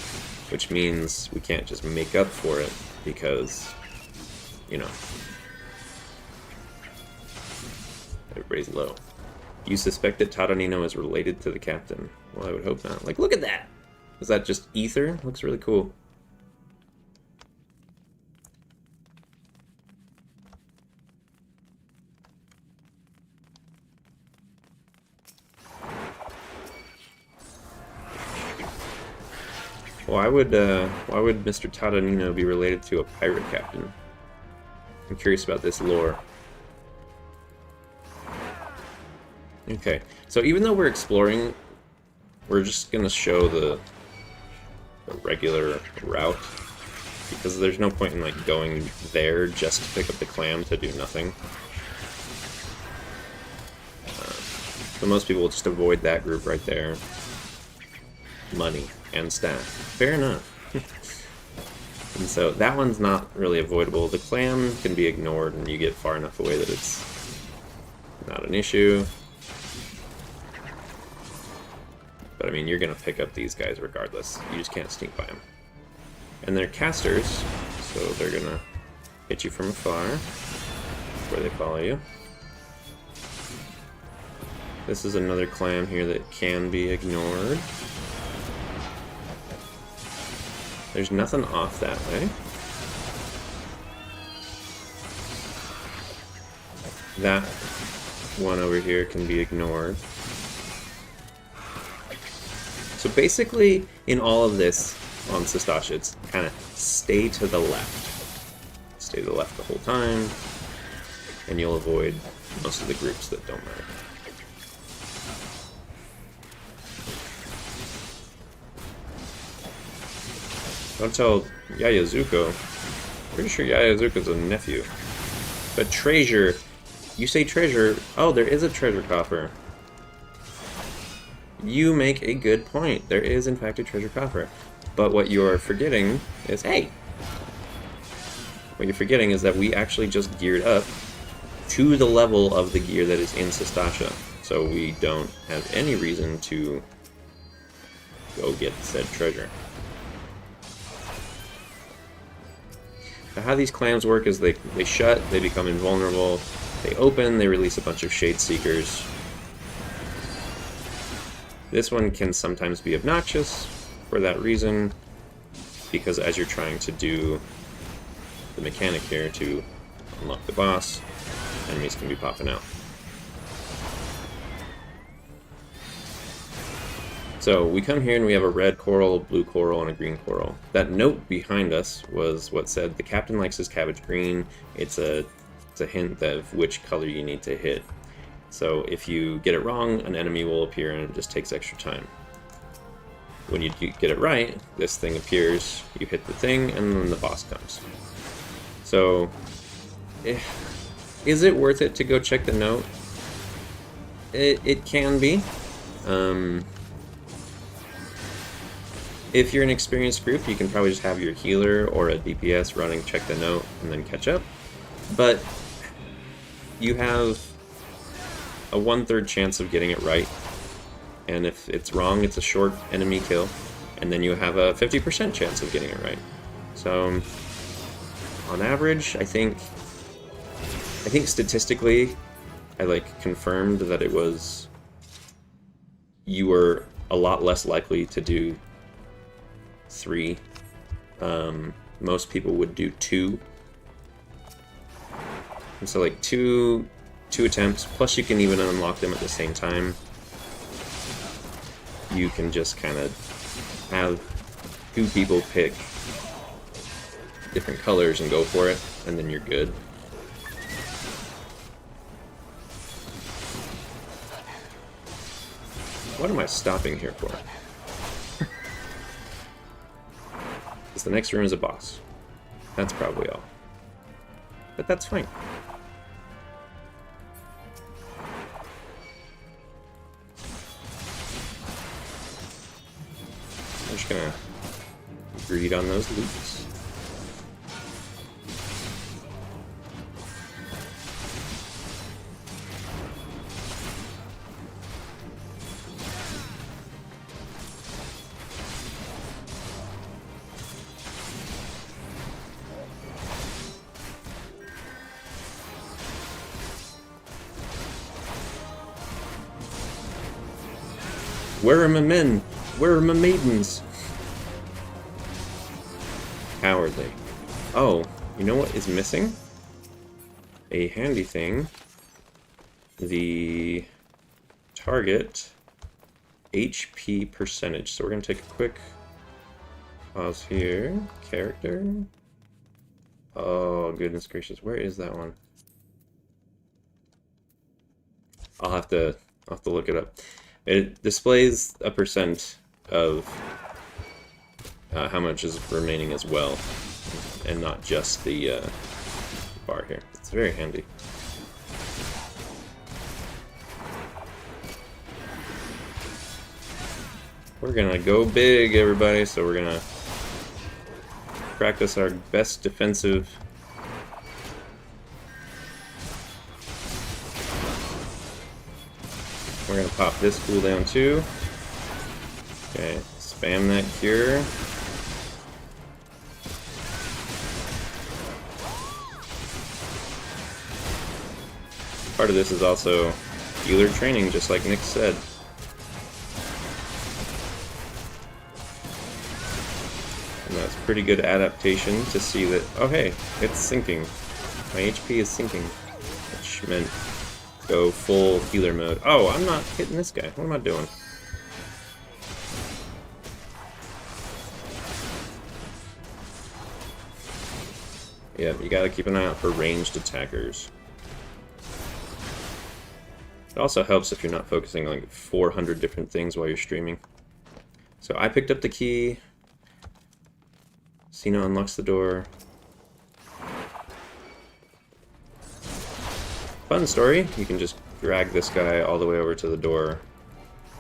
which means we can't just make up for it because, you know, everybody's low. You suspect that Taranino is related to the captain. Well, I would hope not. Like, look at that! Is that just ether? Looks really cool. Why would Mr. Taranino be related to a pirate captain? I'm curious about this lore. Okay, so even though we're exploring, we're just gonna show the regular route, because there's no point in like going there just to pick up the clam to do nothing. So most people will just avoid that group right there. Money and staff. Fair enough. And so that one's not really avoidable. The clam can be ignored and you get far enough away that it's not an issue. But I mean, you're gonna pick up these guys regardless. You just can't sneak by them. And they're casters, so they're gonna hit you from afar before they follow you. This is another clam here that can be ignored. There's nothing off that way. That one over here can be ignored. So basically, in all of this on Sastasha, it's kind of stay to the left. Stay to the left the whole time, and you'll avoid most of the groups that don't matter. Don't tell Yayazuko. Pretty sure Yayazuko's a nephew. But treasure. You say treasure. Oh, there is a treasure coffer. You make a good point. There is, in fact, a treasure coffer. But what you're forgetting is, hey! What you're forgetting is that we actually just geared up to the level of the gear that is in Sastasha. So we don't have any reason to go get said treasure. How these clams work is they shut, they become invulnerable, they open, they release a bunch of Shade Seekers. This one can sometimes be obnoxious for that reason, because as you're trying to do the mechanic here to unlock the boss, enemies can be popping out. So we come here and we have a red coral, blue coral, and a green coral. That note behind us was what said, the captain likes his cabbage green. It's a hint of which color you need to hit. So if you get it wrong, an enemy will appear and it just takes extra time. When you get it right, this thing appears, you hit the thing, and then the boss comes. So, is it worth it to go check the note? It can be. If you're an experienced group, you can probably just have your healer or a DPS running, check the note, and then catch up. But you have a 1/3 chance of getting it right. And if it's wrong, it's a short enemy kill. And then you have a 50% chance of getting it right. So, on average, I think statistically, I confirmed that it was, you were a lot less likely to do 3. Most people would do 2. And so two attempts, plus you can even unlock them at the same time. you can just kind of have 2 people pick different colors and go for it, and then you're good. What am I stopping here for? Because the next room is a boss. That's probably all. But that's fine. I'm just gonna greed on those loops. Where are my men? Where are my maidens? Cowardly. Oh, you know what is missing? A handy thing. The target HP percentage. So we're going to take a quick pause here. Character. Oh, goodness gracious. Where is that one? I'll have to look it up. It displays a percent of how much is remaining as well, and not just the bar here. It's very handy. We're gonna go big, everybody, so we're gonna practice our best defensive. We're gonna pop this cooldown too. Okay, spam that cure. Part of this is also healer training, just like Nick said. And that's pretty good adaptation to see that, oh hey, it's sinking. My HP is sinking. Which meant go full healer mode. Oh, I'm not hitting this guy. What am I doing? Yeah, you gotta keep an eye out for ranged attackers. It also helps if you're not focusing on like 400 different things while you're streaming. So I picked up the key. Cena unlocks the door. Fun story, you can just drag this guy all the way over to the door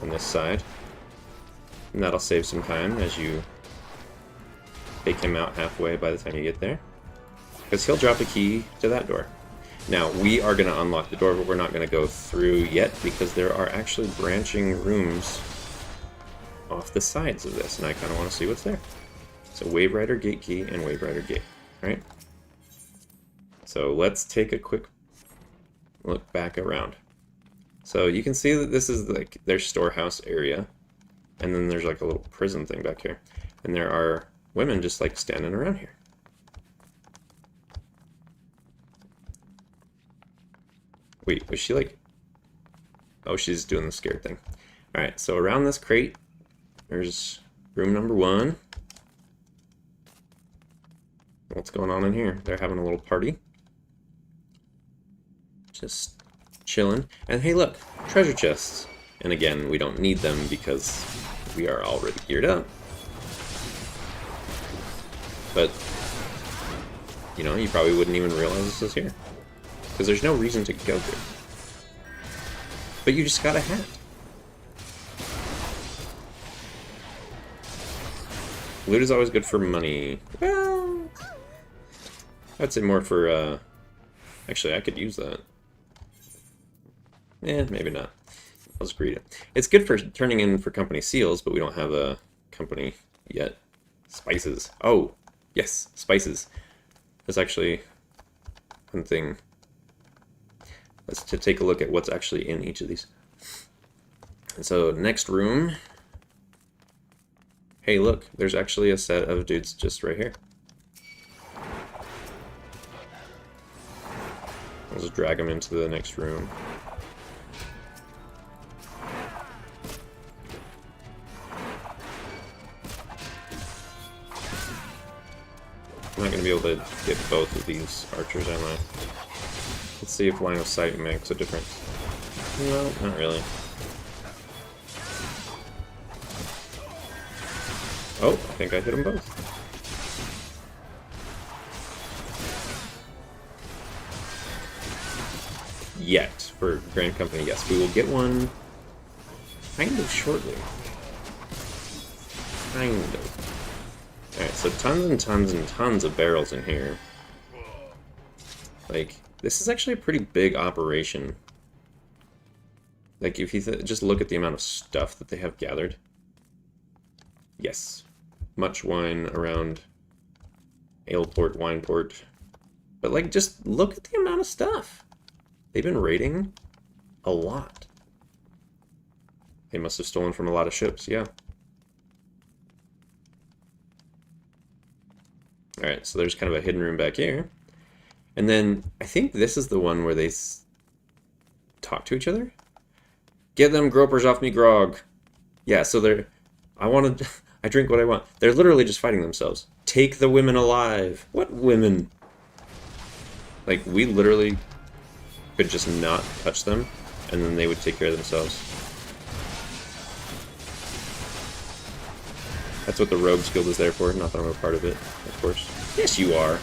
on this side. And that'll save some time as you take him out halfway by the time you get there. Because he'll drop a key to that door. Now, we are going to unlock the door, but we're not going to go through yet because there are actually branching rooms off the sides of this, and I kind of want to see what's there. So Wave Rider Gate Key and Wave Rider Gate, right? So let's take a quick look back around. So you can see that this is like their storehouse area, and then there's like a little prison thing back here. And there are women just like standing around here. Wait, was she like... Oh, she's doing the scared thing. Alright, so around this crate, there's room number 1. What's going on in here? They're having a little party. Just chilling. And hey, look, treasure chests. And again, we don't need them because we are already geared up. But, you know, you probably wouldn't even realize this is here. Because there's no reason to go there. But you just got a hat. Loot is always good for money. Well, I'd say more for, actually, I could use that. Eh, maybe not. I'll just read it. It's good for turning in for company seals, but we don't have a company yet. Spices. Oh, yes, spices. That's actually one thing. Let's take a look at what's actually in each of these. And so, next room. Hey, look, there's actually a set of dudes just right here. I'll just drag them into the next room. I'm not going to be able to get both of these archers, am I? Let's see if line of sight makes a difference. No, not really. Oh, I think I hit them both. Yet, for Grand Company, yes. We will get one kind of shortly. Kind of. Alright, so tons and tons and tons of barrels in here. Like, this is actually a pretty big operation. Like, if you just look at the amount of stuff that they have gathered. Yes. Much wine around Aleport, Wineport. But, like, just look at the amount of stuff. They've been raiding a lot. They must have stolen from a lot of ships, yeah. Alright, so there's kind of a hidden room back here. And then, I think this is the one where they talk to each other? Get them gropers off me grog. Yeah, so they're... I drink what I want. They're literally just fighting themselves. Take the women alive. What women? Like, we literally could just not touch them, and then they would take care of themselves. That's what the Rogues Guild is there for, not that I'm a part of it, of course. Yes, you are.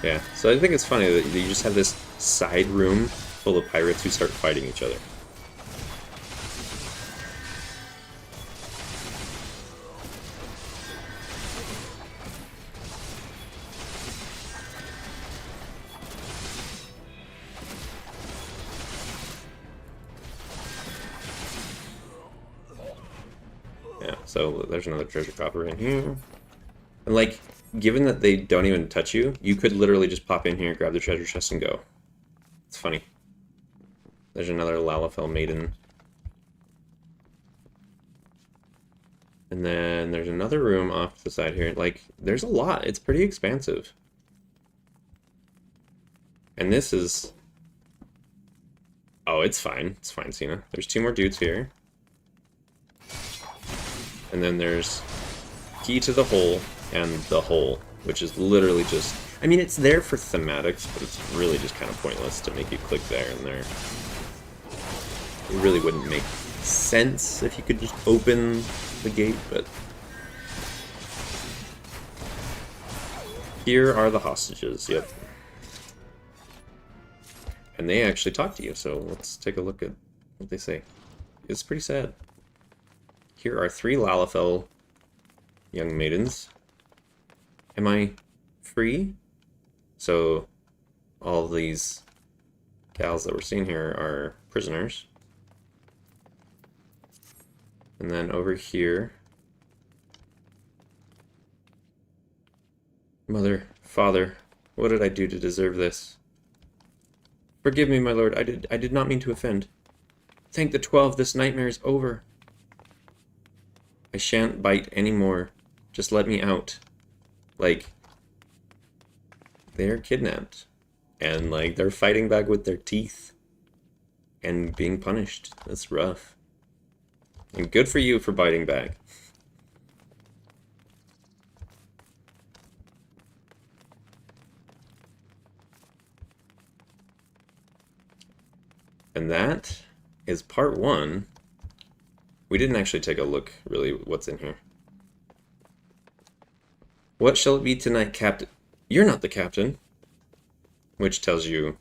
Yeah, so I think it's funny that you just have this side room full of pirates who start fighting each other. Yeah, so there's another treasure copper in here. And like, given that they don't even touch you, you could literally just pop in here, grab the treasure chest, and go. It's funny. There's another Lalafell maiden. And then there's another room off to the side here. Like, there's a lot. It's pretty expansive. And this is... Oh, it's fine. It's fine, Cena. There's 2 more dudes here. And then there's Key to the Hole and the Hole, which is literally just... I mean, it's there for thematics, but it's really just kind of pointless to make you click there and there. It really wouldn't make sense if you could just open the gate, but... Here are the hostages, yep. And they actually talk to you, so let's take a look at what they say. It's pretty sad. Here are 3 Lalafell young maidens. Am I free? So, all these gals that we're seeing here are prisoners. And then over here... Mother, father, what did I do to deserve this? Forgive me, my lord, I did not mean to offend. Thank the 12, this nightmare is over. I shan't bite anymore. Just let me out. Like, they're kidnapped. And, like, they're fighting back with their teeth. And being punished. That's rough. And good for you for biting back. And that is part 1. We didn't actually take a look, really, what's in here. What shall it be tonight, Captain? You're not the captain. Which tells you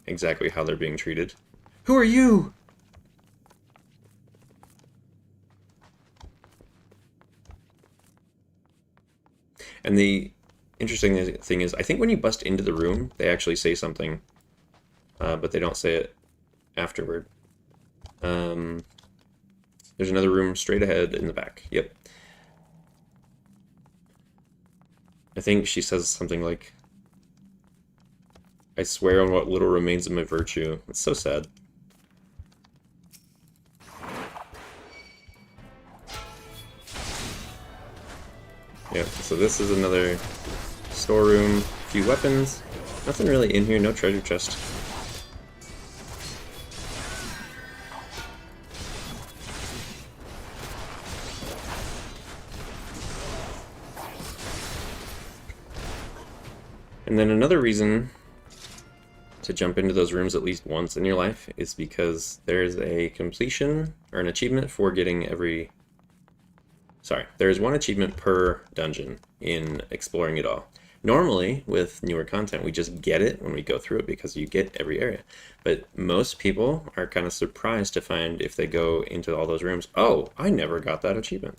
exactly how they're being treated. Who are you? And the interesting thing is, I think when you bust into the room, they actually say something, but they don't say it afterward. There's another room straight ahead in the back. Yep. I think she says something like, I swear on what little remains of my virtue. It's so sad. Yep, so this is another storeroom, a few weapons. Nothing really in here, no treasure chest. And then another reason to jump into those rooms at least once in your life is because there's a completion or an achievement for getting every... Sorry, there's one achievement per dungeon in exploring it all. Normally, with newer content, we just get it when we go through it because you get every area. But most people are kind of surprised to find if they go into all those rooms, oh, I never got that achievement.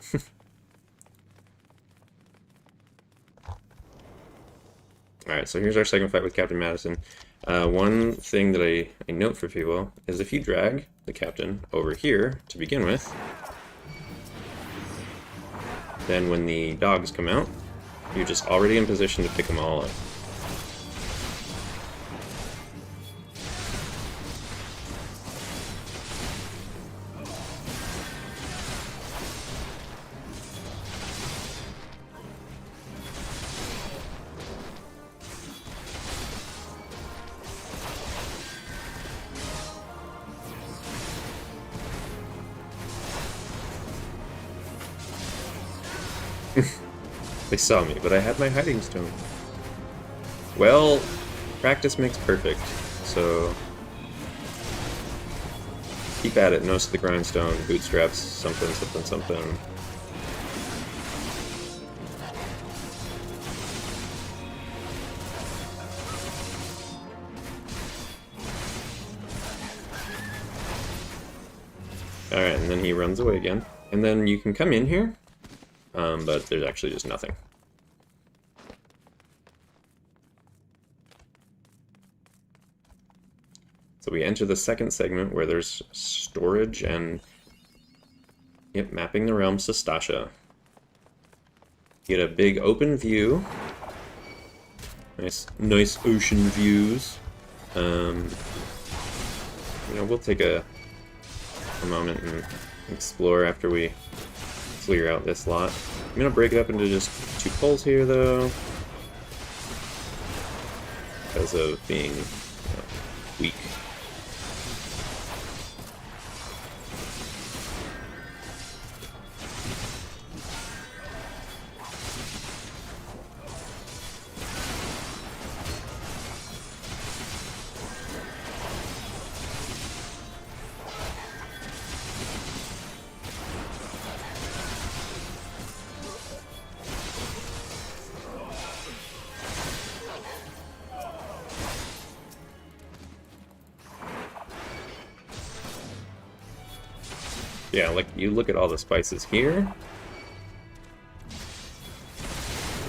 Alright, so here's our second fight with Captain Madison. One thing that I note for people is if you drag the captain over here to begin with, then when the dogs come out, you're just already in position to pick them all up. They saw me, but I had my hiding stone. Well, practice makes perfect, so keep at it, nose to the grindstone, bootstraps, something, something, something. Alright, and then he runs away again. And then you can come in here, but there's actually just nothing. So we enter the second segment where there's storage and, yep, mapping the realm Sastasha. Get a big open view. Nice ocean views. You know, we'll take a moment and explore after we clear out this lot. I'm gonna break it up into just 2 poles here, though, because of being weak. Yeah, like, you look at all the spices here.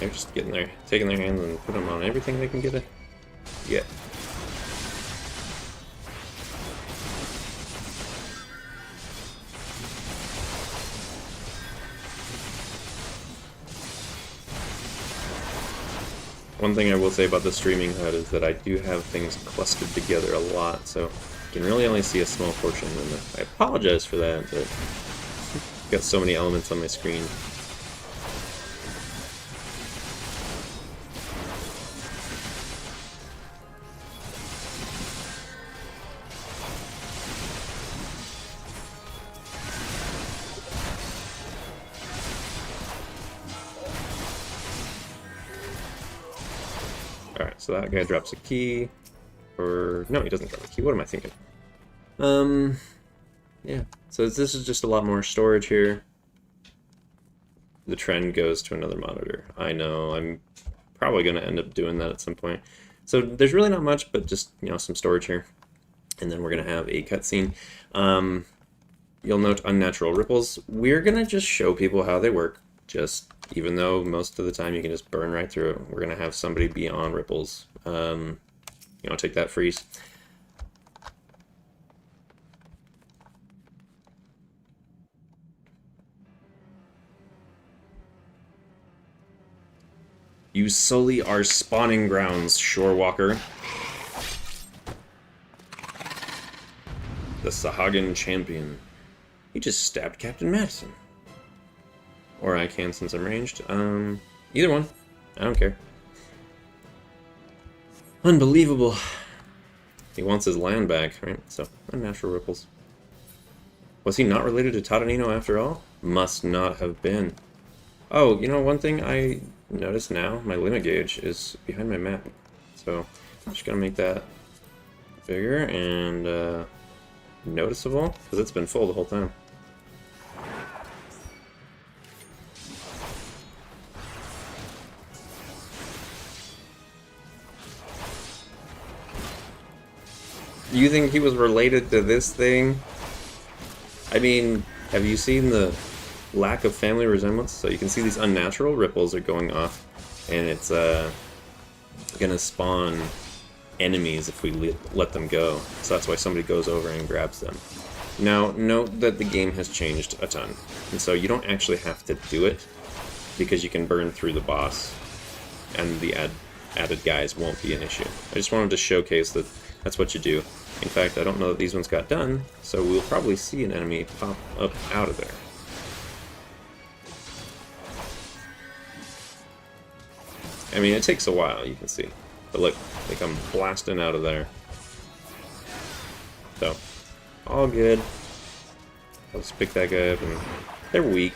They're just getting their, taking their hands and putting them on everything they can get a... Yeah. One thing I will say about the streaming HUD is that I do have things clustered together a lot, so you can really only see a small portion, and I apologize for that, but I've got so many elements on my screen. Alright, so that guy drops a key. Or no, he doesn't drop a key. What am I thinking? Yeah. So this is just a lot more storage here. The trend goes to another monitor. I know, I'm probably going to end up doing that at some point. So there's really not much, but just, you know, some storage here. And then we're going to have a cutscene. You'll note unnatural ripples. We're going to just show people how they work. Just, even though most of the time you can just burn right through it, we're going to have somebody be on ripples. You know, take that, freeze. You sully our spawning grounds, Shorewalker. The Sahagin champion. He just stabbed Captain Madison. Or I can, since I'm ranged. Either one. I don't care. Unbelievable. He wants his land back, right? So, unnatural ripples. Was he not related to Taranino after all? Must not have been. Oh, you know, one thing I notice now, my limit gauge is behind my map. So I'm just gonna make that bigger and noticeable, because it's been full the whole time. You think he was related to this thing? I mean, have you seen the lack of family resemblance? So you can see these unnatural ripples are going off, and it's gonna spawn enemies if we let them go. So that's why somebody goes over and grabs them. Now, note that the game has changed a ton, and so you don't actually have to do it, because you can burn through the boss, and the added guys won't be an issue. I just wanted to showcase that that's what you do. In fact, I don't know that these ones got done, so we'll probably see an enemy pop up out of there. I mean, it takes a while, you can see. But look, they come blasting out of there. So, all good. I'll just pick that guy up, and they're weak.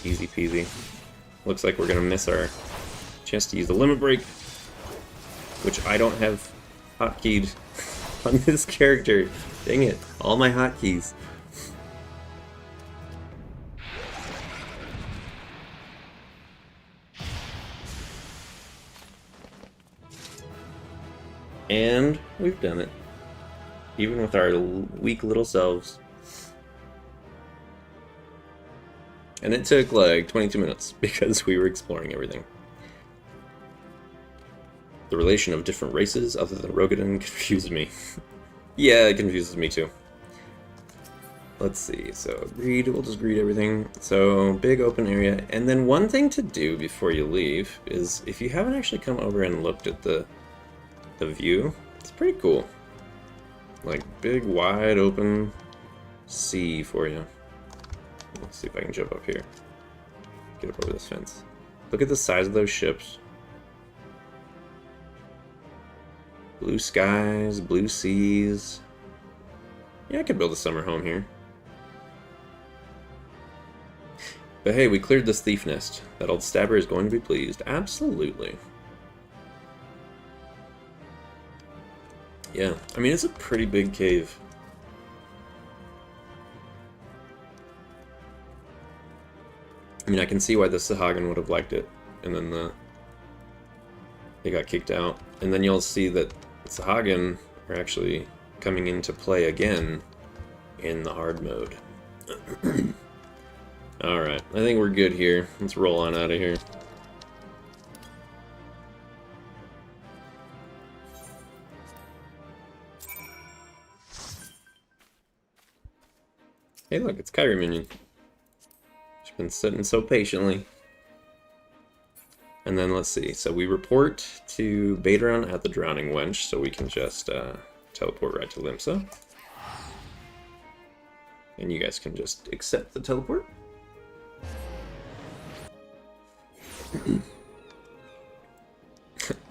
Easy peasy. Looks like we're gonna miss our chance to use the limit break, which I don't have hotkeyed on this character. Dang it, all my hotkeys. And we've done it, even with our weak little selves. And it took like 22 minutes because we were exploring everything. The relation of different races other than Rogadin confused me. Yeah, it confuses me too. Let's see, so greed, we'll just greed everything. So, big open area. And then one thing to do before you leave is, if you haven't actually come over and looked at the view, it's pretty cool. Like, big, wide open sea for you. Let's see if I can jump up here. Get up over this fence. Look at the size of those ships. Blue skies, blue seas. Yeah, I could build a summer home here. But hey, we cleared this thief nest. That old stabber is going to be pleased. Absolutely. Yeah, I mean, it's a pretty big cave. I mean, I can see why the Sahagin would have liked it, and then they got kicked out. And then you'll see that Sahagin are actually coming into play again in the hard mode. Alright, I think we're good here. Let's roll on out of here. Hey look, it's Kyrie Minion. She's been sitting so patiently. And then let's see, so we report to Bateron at the Drowning Wench, so we can just teleport right to Limsa. And you guys can just accept the teleport.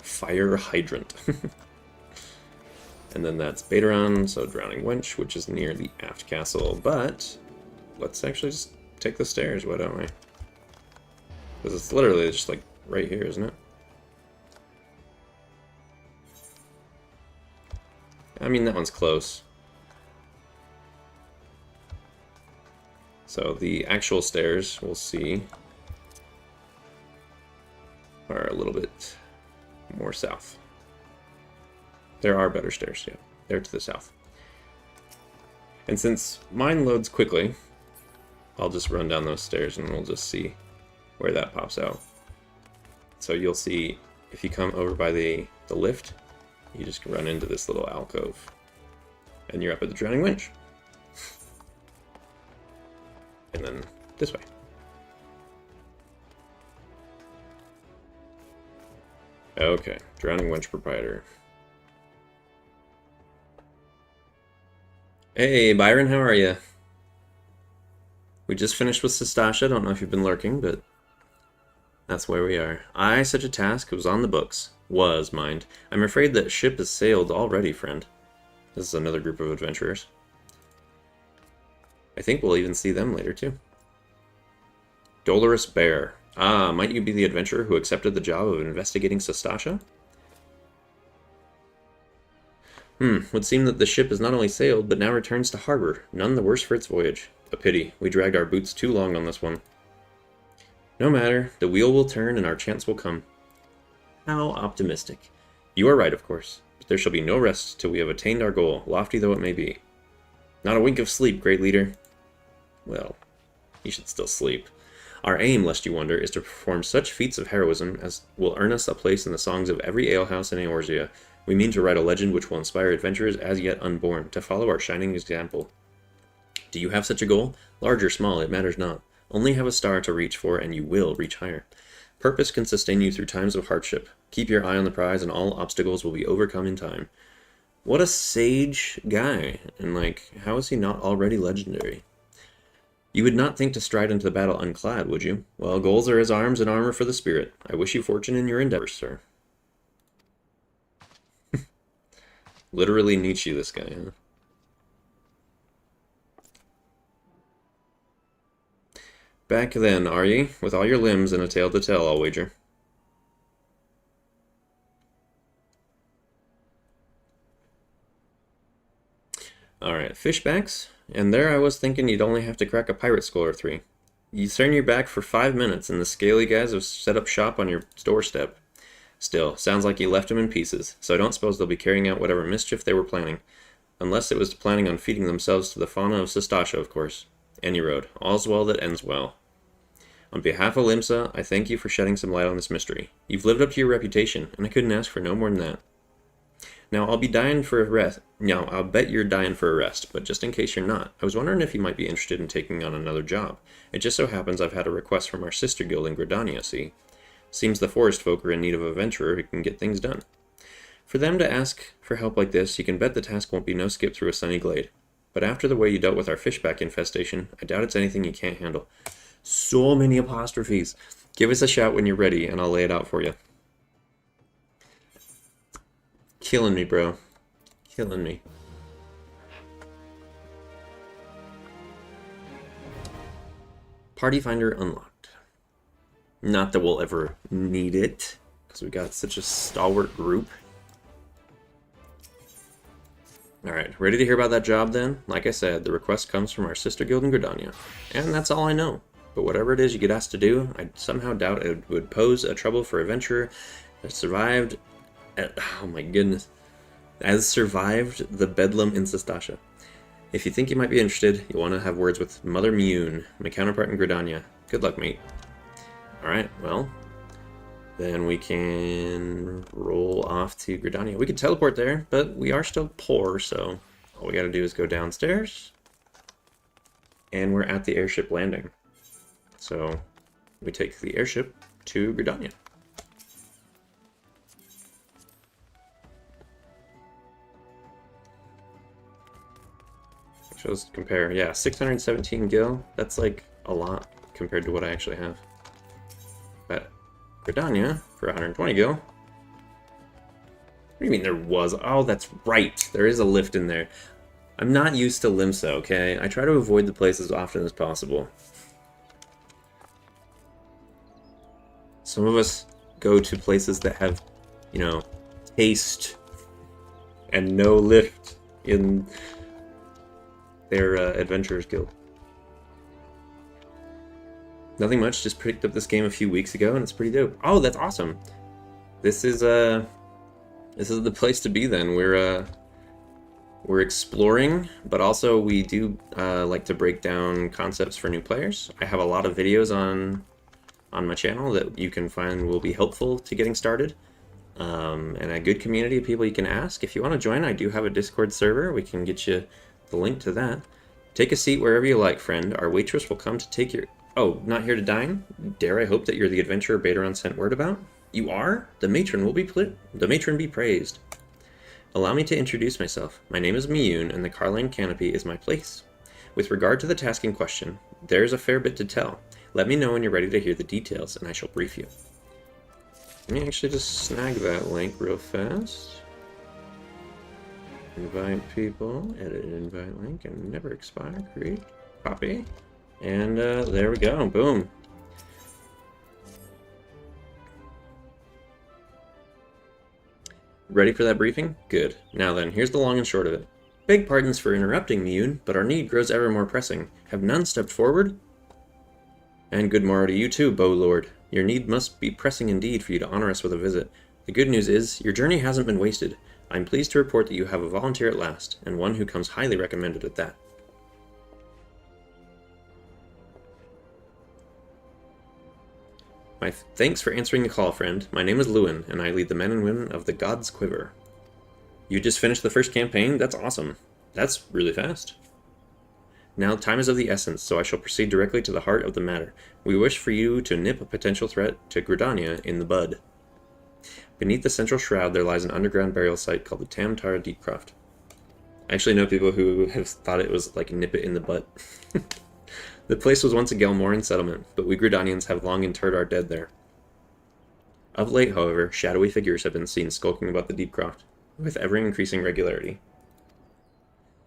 Fire Hydrant. And then that's Bateron, so Drowning Wench, which is near the aft castle. But let's actually just take the stairs, why don't we? Because it's literally just like right here, isn't it? I mean, that one's close. So the actual stairs, we'll see, are a little bit more south. There are better stairs, yeah. They're to the south. And since mine loads quickly, I'll just run down those stairs and we'll just see where that pops out. So you'll see, if you come over by the lift, you just run into this little alcove. And you're up at the Drowning Wench. And then this way. Okay, Drowning Wench Proprietor. Hey, Byron, how are you? We just finished with Sastasha. Don't know if you've been lurking, but that's where we are. Aye, such a task was on the books. Was, mind. I'm afraid that ship has sailed already, friend. This is another group of adventurers. I think we'll even see them later, too. Dolorous Bear. Ah, might you be the adventurer who accepted the job of investigating Sastasha? Would seem that the ship has not only sailed, but now returns to harbor, none the worse for its voyage. A pity, we dragged our boots too long on this one. No matter, the wheel will turn and our chance will come. How optimistic. You are right, of course, but there shall be no rest till we have attained our goal, lofty though it may be. Not a wink of sleep, great leader. Well, you should still sleep. Our aim, lest you wonder, is to perform such feats of heroism as will earn us a place in the songs of every alehouse in Eorzea. We mean to write a legend which will inspire adventurers as yet unborn, to follow our shining example. Do you have such a goal? Large or small, it matters not. Only have a star to reach for, and you will reach higher. Purpose can sustain you through times of hardship. Keep your eye on the prize, and all obstacles will be overcome in time. What a sage guy, and like, how is he not already legendary? You would not think to stride into the battle unclad, would you? Well, goals are as arms and armor for the spirit. I wish you fortune in your endeavors, sir. Literally Nietzsche, this guy, huh? Back then, are ye? With all your limbs and a tale to tell, I'll wager. Alright, fishbacks. And there I was thinking you'd only have to crack a pirate skull or three. You turn your back for 5 minutes and the scaly guys have set up shop on your doorstep. Still, sounds like you left them in pieces, so I don't suppose they'll be carrying out whatever mischief they were planning. Unless it was planning on feeding themselves to the fauna of Sastasha, of course. Any road. All's well that ends well. On behalf of Limsa, I thank you for shedding some light on this mystery. You've lived up to your reputation, and I couldn't ask for no more than that. Now, I'll be dying for a rest. No, I'll bet you're dying for a rest, but just in case you're not, I was wondering if you might be interested in taking on another job. It just so happens I've had a request from our sister guild in Gridania, see? Seems the forest folk are in need of a venturer who can get things done. For them to ask for help like this, you can bet the task won't be no skip through a sunny glade. But after the way you dealt with our fishback infestation, I doubt it's anything you can't handle. So many apostrophes. Give us a shout when you're ready, and I'll lay it out for you. Killing me, bro. Killing me. Party Finder unlocked. Not that we'll ever need it, because we got such a stalwart group. Alright, ready to hear about that job then? Like I said, the request comes from our sister guild in Gridania. And that's all I know. But whatever it is you get asked to do, I somehow doubt it would pose a trouble for a venturer that survived... oh my goodness. Has survived the bedlam in Sastasha. If you think you might be interested, you'll want to have words with Mother Mune, my counterpart in Gridania. Good luck, mate. Alright, well, then we can roll off to Gridania. We could teleport there, but we are still poor, so all we gotta do is go downstairs, and we're at the airship landing. So we take the airship to Gridania. Let's compare. Yeah, 617 gil. That's like a lot compared to what I actually have. But Gridania for 120 gil. What do you mean there was? Oh, that's right. There is a lift in there. I'm not used to Limsa, okay? I try to avoid the place as often as possible. Some of us go to places that have, you know, taste and no lift in their Adventurers Guild. Nothing much, just picked up this game a few weeks ago and it's pretty dope. Oh, that's awesome. This is the place to be then. We're exploring, but also we do like to break down concepts for new players. I have a lot of videos on my channel that you can find will be helpful to getting started. And a good community of people you can ask. If you want to join, I do have a Discord server. We can get you the link to that. Take a seat wherever you like, friend. Our waitress will come to take your... Oh, not here to dine? Dare I hope that you're the adventurer Baderon sent word about? You are? The matron will be praised. Allow me to introduce myself. My name is Miyun, and the Carline Canopy is my place. With regard to the task in question, there's a fair bit to tell. Let me know when you're ready to hear the details, and I shall brief you. Let me actually just snag that link real fast. Invite people, edit invite link, and never expire, create, copy. And there we go, boom. Ready for that briefing? Good. Now then, here's the long and short of it. Beg pardons for interrupting, Miyun, but our need grows ever more pressing. Have none stepped forward? And good morrow to you too, Bow Lord. Your need must be pressing indeed for you to honor us with a visit. The good news is, your journey hasn't been wasted. I'm pleased to report that you have a volunteer at last, and one who comes highly recommended at that. My thanks for answering the call, friend. My name is Lewin, and I lead the men and women of the God's Quiver. You just finished the first campaign? That's awesome. That's really fast. Now time is of the essence, so I shall proceed directly to the heart of the matter. We wish for you to nip a potential threat to Gridania in the bud. Beneath the central shroud there lies an underground burial site called the Tam-Tara Deepcroft. I actually know people who have thought it was like nip it in the butt. The place was once a Gelmoran settlement, but we Gridanians have long interred our dead there. Of late, however, shadowy figures have been seen skulking about the Deepcroft, with ever-increasing regularity.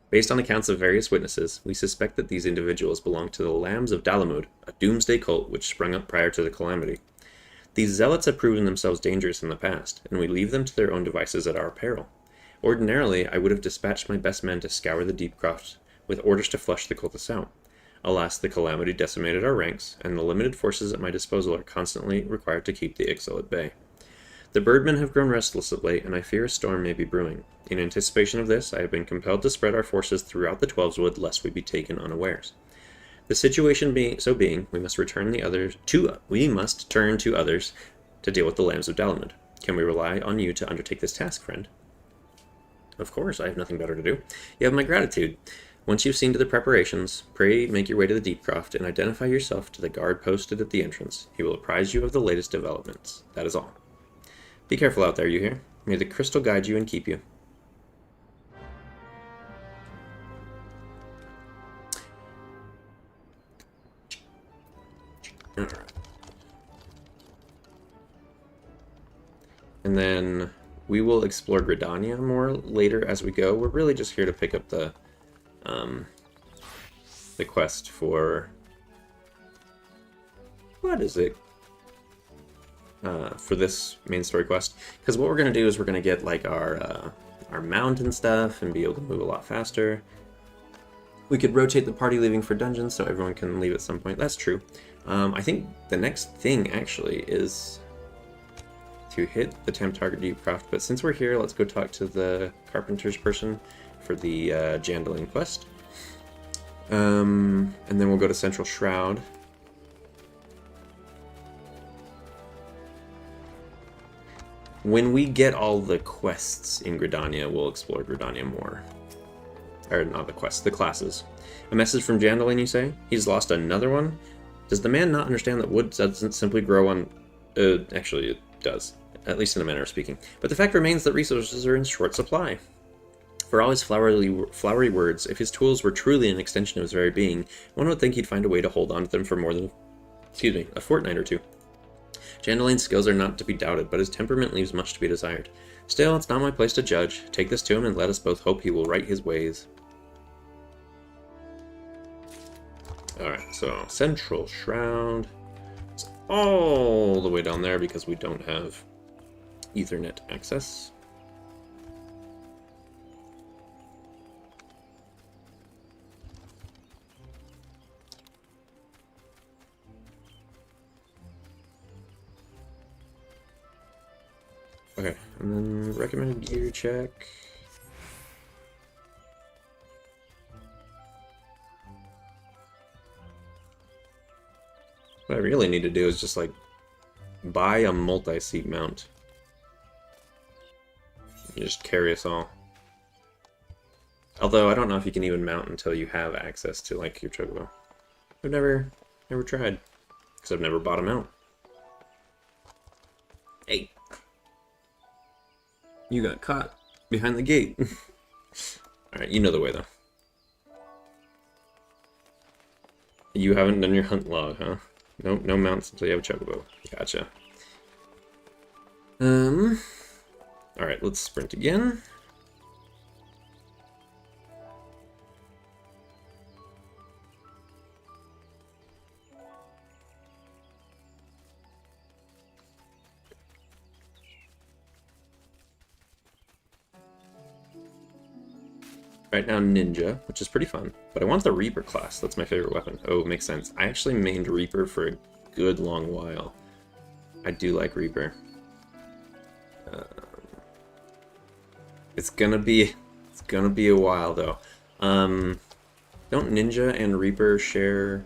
Based on accounts of various witnesses, we suspect that these individuals belong to the Lambs of Dalamud, a doomsday cult which sprung up prior to the calamity. These zealots have proven themselves dangerous in the past, and we leave them to their own devices at our peril. Ordinarily, I would have dispatched my best men to scour the Deepcroft, with orders to flush the cultists out. Alas, the calamity decimated our ranks, and the limited forces at my disposal are constantly required to keep the Ixil at bay. The birdmen have grown restless of late, and I fear a storm may be brewing. In anticipation of this, I have been compelled to spread our forces throughout the Twelveswood, lest we be taken unawares. The situation being, we must turn to others to deal with the Lambs of Dalamud. Can we rely on you to undertake this task, friend? Of course, I have nothing better to do. You have my gratitude. Once you've seen to the preparations, pray make your way to the Deepcroft and identify yourself to the guard posted at the entrance. He will apprise you of the latest developments. That is all. Be careful out there, you hear? May the crystal guide you and keep you. Alright. And then we will explore Gridania more later as we go. We're really just here to pick up the quest for... What is it? For this main story quest. Because what we're going to do is we're going to get like our mount and stuff and be able to move a lot faster. We could rotate the party leaving for dungeons so everyone can leave at some point. That's true. I think the next thing actually is to hit the Tam-Tara Deepcroft, but since we're here, let's go talk to the carpenter's person for the Jandaline quest. And then we'll go to Central Shroud. When we get all the quests in Gridania, we'll explore Gridania more. Or not the quests, the classes. A message from Jandaline, you say? He's lost another one? Does the man not understand that wood doesn't simply grow on... actually, it does. At least in a manner of speaking. But the fact remains that resources are in short supply. For all his flowery words, if his tools were truly an extension of his very being, one would think he'd find a way to hold on to them for more than, a fortnight or two. Jandaline's skills are not to be doubted, but his temperament leaves much to be desired. Still, it's not my place to judge. Take this to him and let us both hope he will right his ways. Alright, so Central Shroud. It's all the way down there because we don't have Ethernet access. Okay, and then recommended gear check. What I really need to do is just like buy a multi-seat mount. You just carry us all. Although I don't know if you can even mount until you have access to like your chocobo. I've never tried because I've never bought a mount. Hey. You got caught behind the gate. Alright, you know the way, though. You haven't done your hunt log, huh? Nope, no mounts until you have a chocobo. Gotcha. Alright, let's sprint again. Right now Ninja, which is pretty fun. But I want the Reaper class. That's my favorite weapon. Oh, makes sense. I actually mained Reaper for a good long while. I do like Reaper. It's gonna be a while though. Don't Ninja and Reaper share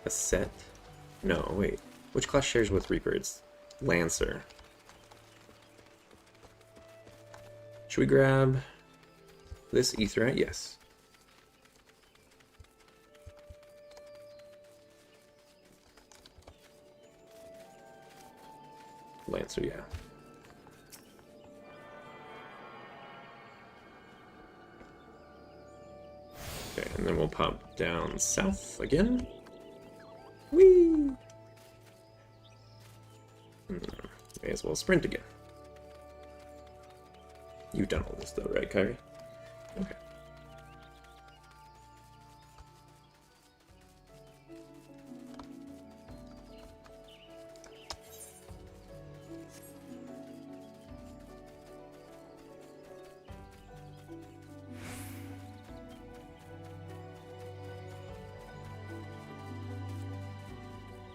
a set? No, wait. Which class shares with Reaper? It's Lancer. Should we grab this Aetheryte? Yes. Lancer, yeah. Okay, and then we'll pop down south again. Whee! May as well sprint again. You've done all this though, right, Kyrie? Okay.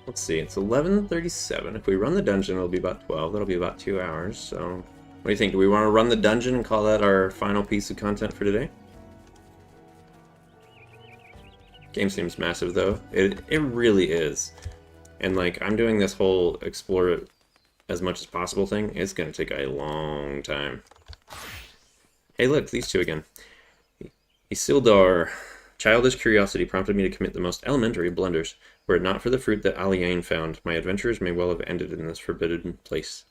Let's see, it's 11:37. If we run the dungeon, it'll be about 12. That'll be about 2 hours, so... What do you think? Do we want to run the dungeon and call that our final piece of content for today? Game seems massive, though. It really is. And, like, I'm doing this whole explore it as much as possible thing. It's going to take a long time. Hey, look, these two again. Isildur. Childish curiosity prompted me to commit the most elementary of blunders. Were it not for the fruit that Aliane found, my adventures may well have ended in this forbidding place.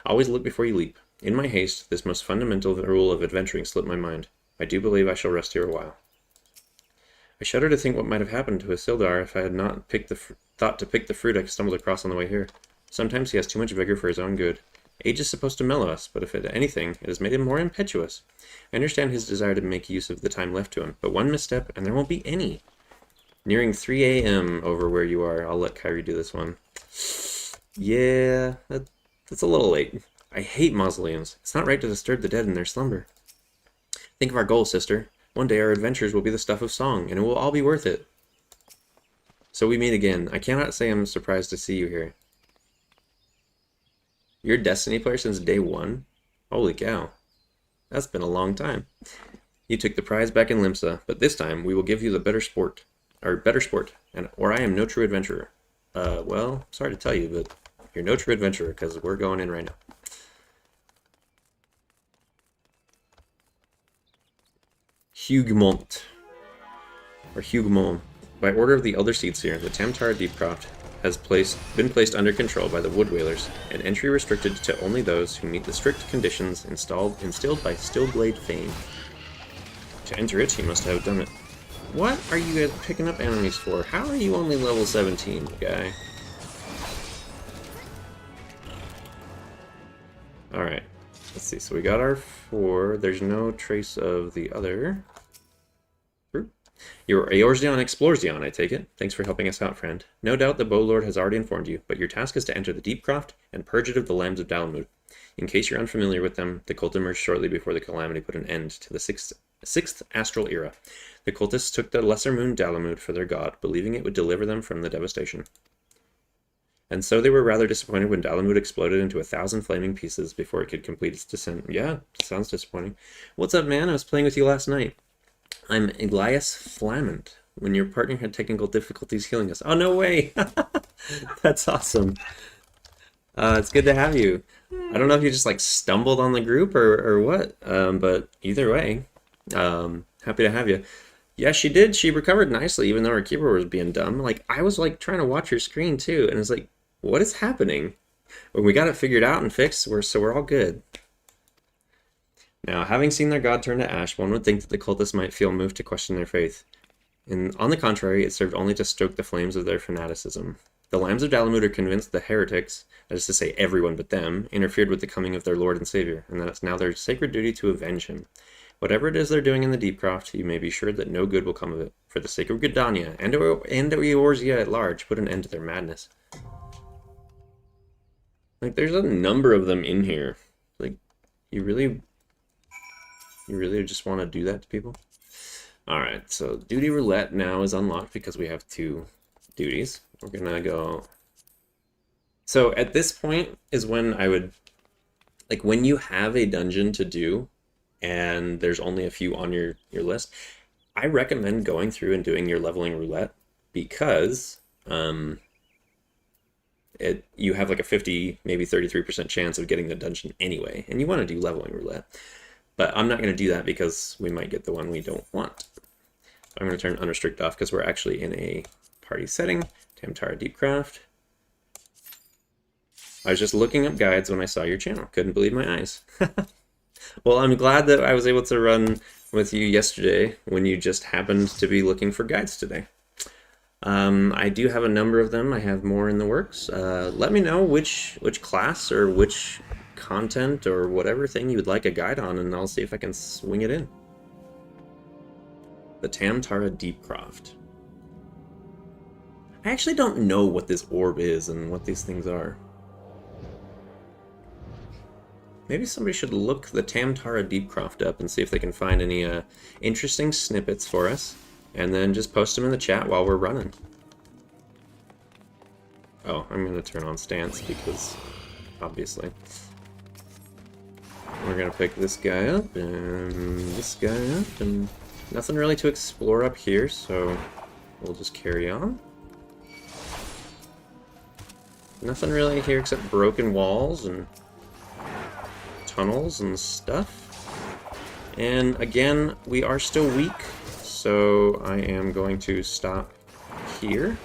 Always look before you leap. In my haste, this most fundamental rule of adventuring slipped my mind. I do believe I shall rest here a while. I shudder to think what might have happened to Isildur if I had not thought to pick the fruit I stumbled across on the way here. Sometimes he has too much vigor for his own good. Age is supposed to mellow us, but if anything, it has made him more impetuous. I understand his desire to make use of the time left to him, but one misstep, and there won't be any. Nearing 3 a.m. over where you are. I'll let Kyrie do this one. Yeah, that's a little late. I hate mausoleums. It's not right to disturb the dead in their slumber. Think of our goal, sister. One day our adventures will be the stuff of song, and it will all be worth it. So we meet again. I cannot say I'm surprised to see you here. You're a Destiny player since day one? Holy cow. That's been a long time. You took the prize back in Limsa, but this time we will give you the better sport, or I am no true adventurer. Well, sorry to tell you, but you're no true adventurer, because we're going in right now. Hugmont. Or Hugmont. By order of the Elder Seedseer, the Tam-Tara Deepcroft has been placed under control by the Wood Whalers, and entry restricted to only those who meet the strict conditions instilled by Stillblade fame. To enter it, he must have done it. What are you guys picking up enemies for? How are you only level 17, guy? Alright, let's see. So we got our 4. There's no trace of the other group. You're Eorzeon Explorezion, I take it. Thanks for helping us out, friend. No doubt the Bowlord has already informed you, but your task is to enter the Deepcroft and purge it of the Lambs of Dalamud. In case you're unfamiliar with them, the cult emerged shortly before the Calamity put an end to the sixth astral era. The cultists took the lesser moon Dalamud for their god, believing it would deliver them from the devastation. And so they were rather disappointed when Dalamud exploded into 1,000 flaming pieces before it could complete its descent. Yeah, sounds disappointing. What's up, man? I was playing with you last night. I'm Elias Flamant. When your partner had technical difficulties healing us. Oh, no way! That's awesome. It's good to have you. I don't know if you just, like, stumbled on the group or what, but either way, happy to have you. Yeah, she did. She recovered nicely, even though her keyboard was being dumb. Like, I was, like, trying to watch her screen, too, and it's like, what is happening? When we got it figured out and fixed, so we're all good. Now, having seen their god turn to ash, one would think that the cultists might feel moved to question their faith. And on the contrary, it served only to stoke the flames of their fanaticism. The Lambs of Dalamud are convinced the heretics, that is to say everyone but them, interfered with the coming of their Lord and Savior, and that it's now their sacred duty to avenge him. Whatever it is they're doing in the Deepcroft, you may be sure that no good will come of it. For the sake of Gridania and Eorzea at large, put an end to their madness. Like, there's a number of them in here. Like, you really You really just want to do that to people? Alright, so duty roulette now is unlocked because we have 2 duties. We're gonna go... So at this point is when I would... Like, when you have a dungeon to do, and there's only a few on your list, I recommend going through and doing your leveling roulette, because you have like a 50, maybe 33% chance of getting the dungeon anyway, and you want to do leveling roulette. But I'm not going to do that because we might get the one we don't want. I'm going to turn unrestrict off because we're actually in a party setting. Tam-Tara Deepcroft. I was just looking up guides when I saw your channel. Couldn't believe my eyes. Well, I'm glad that I was able to run with you yesterday when you just happened to be looking for guides today. I do have a number of them. I have more in the works. Let me know which class or which content or whatever thing you would like a guide on, and I'll see if I can swing it in. The Tam-Tara Deepcroft. I actually don't know what this orb is and what these things are. Maybe somebody should look the Tam-Tara Deepcroft up and see if they can find any interesting snippets for us, and then just post them in the chat while we're running. Oh, I'm going to turn on stance because, obviously. We're going to pick this guy up, and this guy up, and nothing really to explore up here, so we'll just carry on. Nothing really here except broken walls and tunnels and stuff. And again, we are still weak, so I am going to stop here.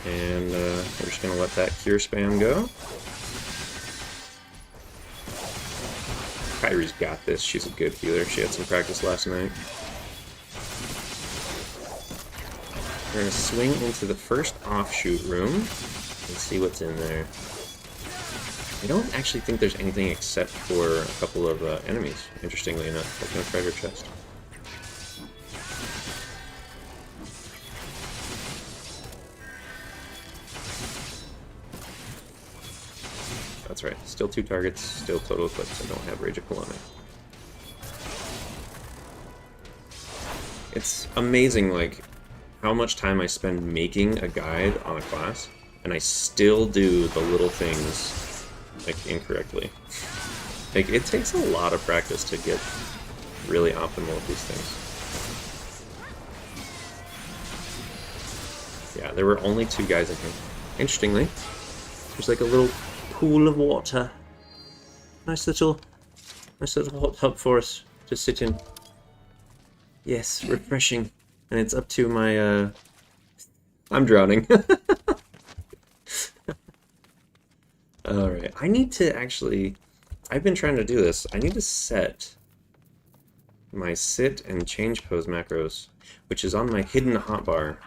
And we're just going to let that cure spam go. Kyrie's got this. She's a good healer. She had some practice last night. We're going to swing into the first offshoot room and see what's in there. I don't actually think there's anything except for a couple of enemies, interestingly enough. Like no treasure chest. That's right. Still 2 targets, still total eclipse. I don't have Rage of Colonic. It's amazing, like, how much time I spend making a guide on a class, and I still do the little things, like, incorrectly. Like, it takes a lot of practice to get really optimal with these things. Yeah, there were only 2 guys in here. Interestingly, there's like a little pool of water. Nice little hot tub for us to sit in. Yes, refreshing. And it's up to my, I'm drowning. Alright, I need to actually... I've been trying to do this. I need to set my sit and change pose macros, which is on my hidden hotbar,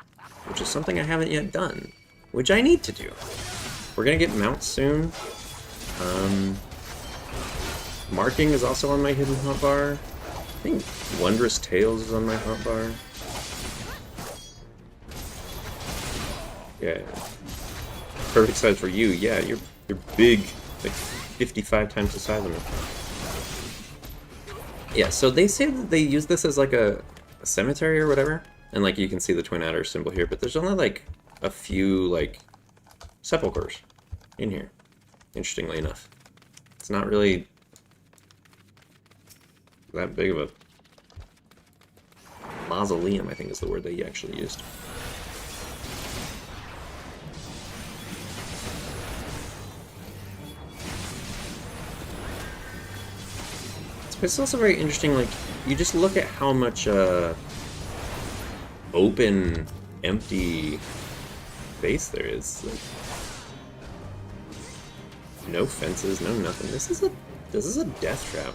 which is something I haven't yet done, which I need to do. We're gonna get mounts soon. Marking is also on my hidden hotbar. I think Wondrous Tales is on my hotbar. Yeah. Perfect size for you. Yeah, you're big, like 55 times the size of me. Yeah, so they say that they use this as like a cemetery or whatever, and like you can see the Twin Adder symbol here, but there's only like a few like sepulchers in here, interestingly enough. It's not really that big of a mausoleum, I think is the word they actually used. It's also very interesting, like, you just look at how much open, empty space there is. Like, no fences, no nothing. This is a death trap.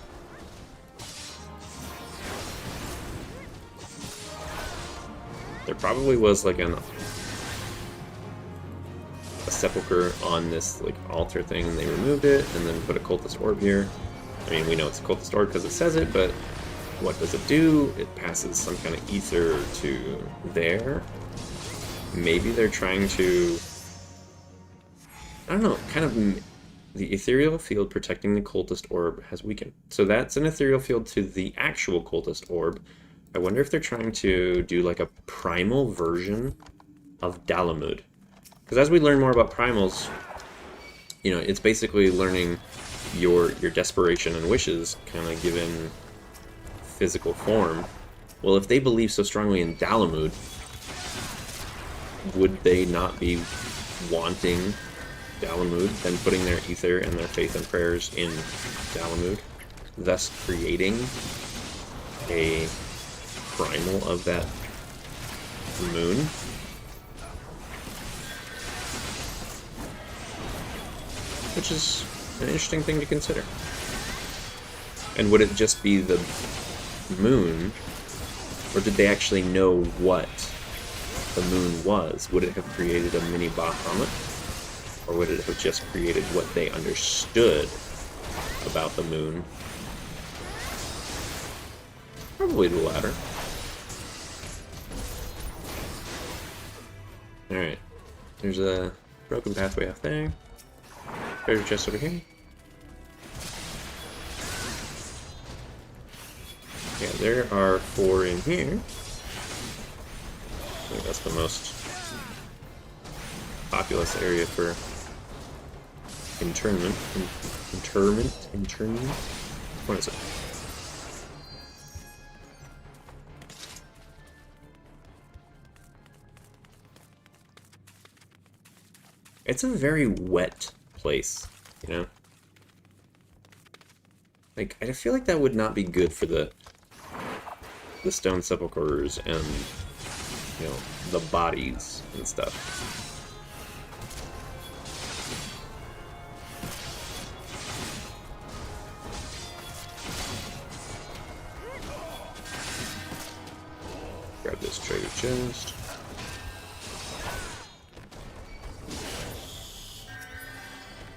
There probably was like a sepulcher on this like altar thing, and they removed it, and then put a cultist orb here. I mean, we know it's a cultist orb because it says it, but what does it do? It passes some kind of ether to there. Maybe they're trying to, I don't know, kind of The ethereal field protecting the cultist orb has weakened. So that's an ethereal field to the actual cultist orb. I wonder if they're trying to do like a primal version of Dalamud. Because as we learn more about primals, you know, it's basically learning your desperation and wishes kind of given physical form. Well, if they believe so strongly in Dalamud, would they not be wanting Dalamud, then putting their ether and their faith and prayers in Dalamud, thus creating a primal of that moon? Which is an interesting thing to consider. And would it just be the moon, or did they actually know what the moon was? Would it have created a mini Bahamut? Or would it have just created what they understood about the moon? Probably the latter. Alright. There's a broken pathway off there. Treasure chest over here. Yeah, there are 4 in here. I think that's the most populous area for internment. Internment? What is it? It's a very wet place, you know? Like, I feel like that would not be good for the stone sepulchres and, you know, the bodies and stuff. Grab this treasure chest.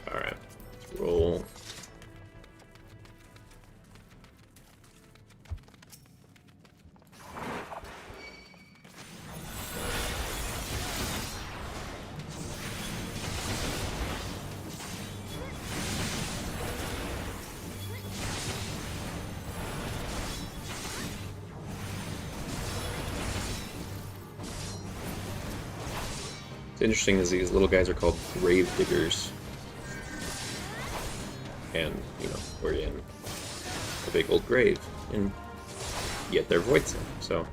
Alright, let's roll. What's interesting is these little guys are called grave diggers. And, you know, we're in a big old grave, and yet they're voidsing, so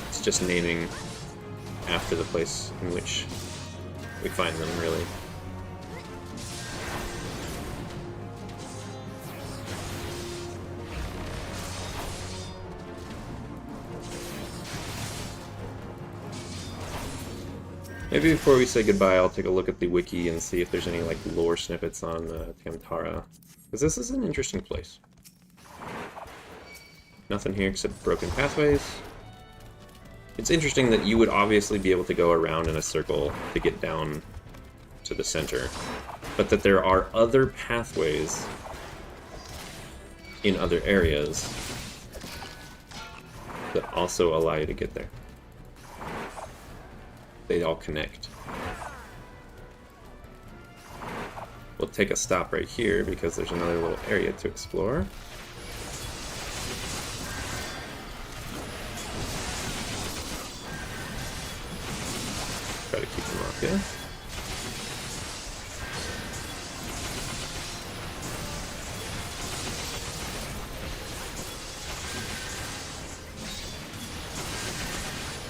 it's just naming after the place in which we find them, really. Maybe before we say goodbye, I'll take a look at the wiki and see if there's any like lore snippets on Tam-Tara, because this is an interesting place. Nothing here except broken pathways. It's interesting that you would obviously be able to go around in a circle to get down to the center, but that there are other pathways in other areas that also allow you to get there. They all connect. We'll take a stop right here because there's another little area to explore. Try to keep them off, yeah?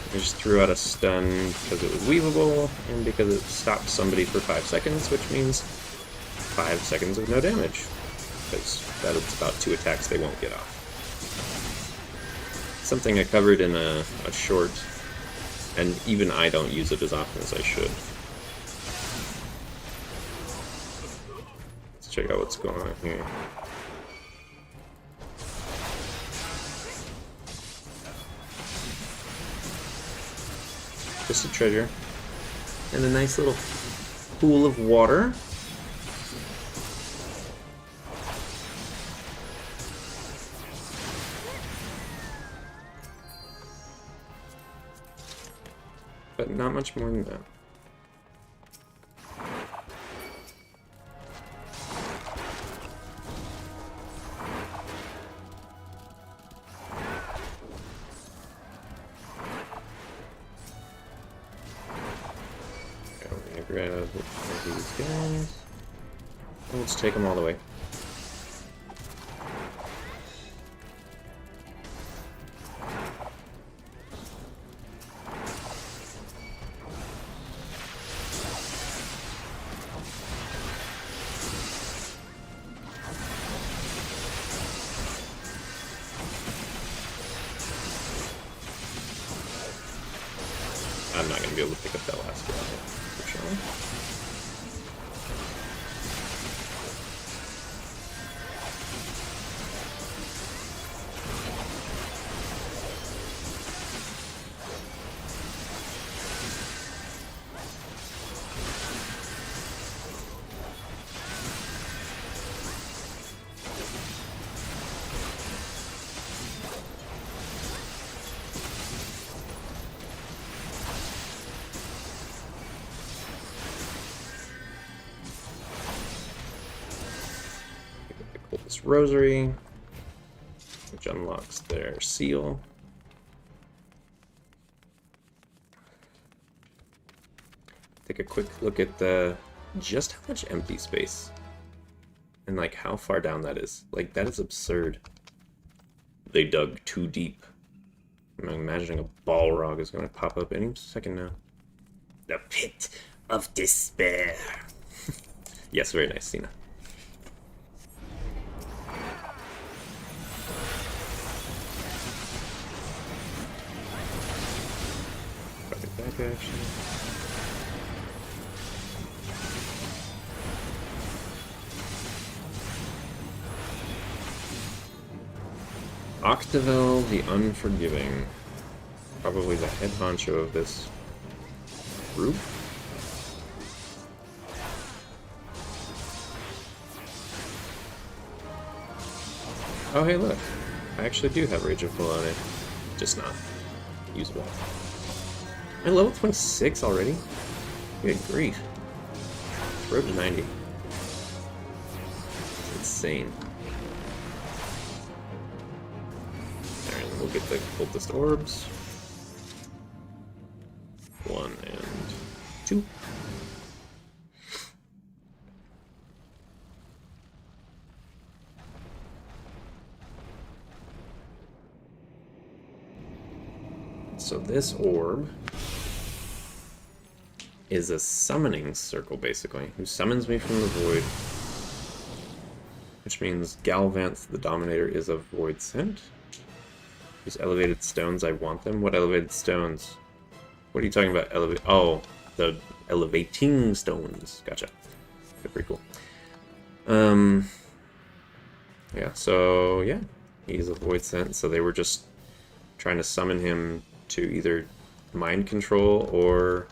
I just threw out a stun because it was weavable, and because it stopped somebody for 5 seconds, which means 5 seconds of no damage. Because that is about 2 attacks they won't get off. Something I covered in a short, and even I don't use it as often as I should. Let's check out what's going on here. Just a treasure. And a nice little pool of water. But not much more than that. grab these guys. Let's take them all the way. I'm not going to be able to pick up that last one, unfortunately. This rosary, which unlocks their seal. Take a quick look at just how much empty space and like how far down that is. Like that is absurd. They dug too deep. I'm imagining a Balrog is going to pop up any second now. The pit of despair. Yes, very nice, Cena. Back action. Octavel the Unforgiving. Probably the head honcho of this group. Oh hey look, I actually do have Rage of Polone, just not usable. I'm level 26 already? Good grief. Road to 90. It's insane. Alright, we'll get the cultist orbs. 1 and 2. So this orb is a summoning circle, basically, who summons me from the void. Which means Galvanth, the Dominator, is a void sent. These elevated stones, I want them. What elevated stones? What are you talking about? Oh, the elevating stones. Gotcha. They're pretty cool. Yeah, so, yeah. He's a void sent, so they were just trying to summon him to either mind control or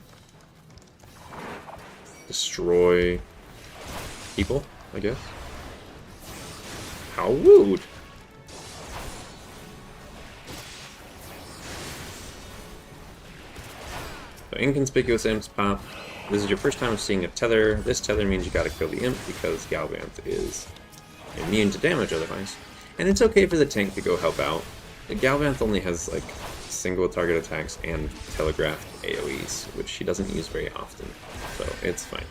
destroy people, I guess. How rude! So inconspicuous imps pop. This is your first time of seeing a tether. This tether means you gotta kill the imp because Galvanth is immune to damage otherwise. And it's okay for the tank to go help out. Galvanth only has like single target attacks and telegraphed AoEs, which he doesn't use very often, so it's fine.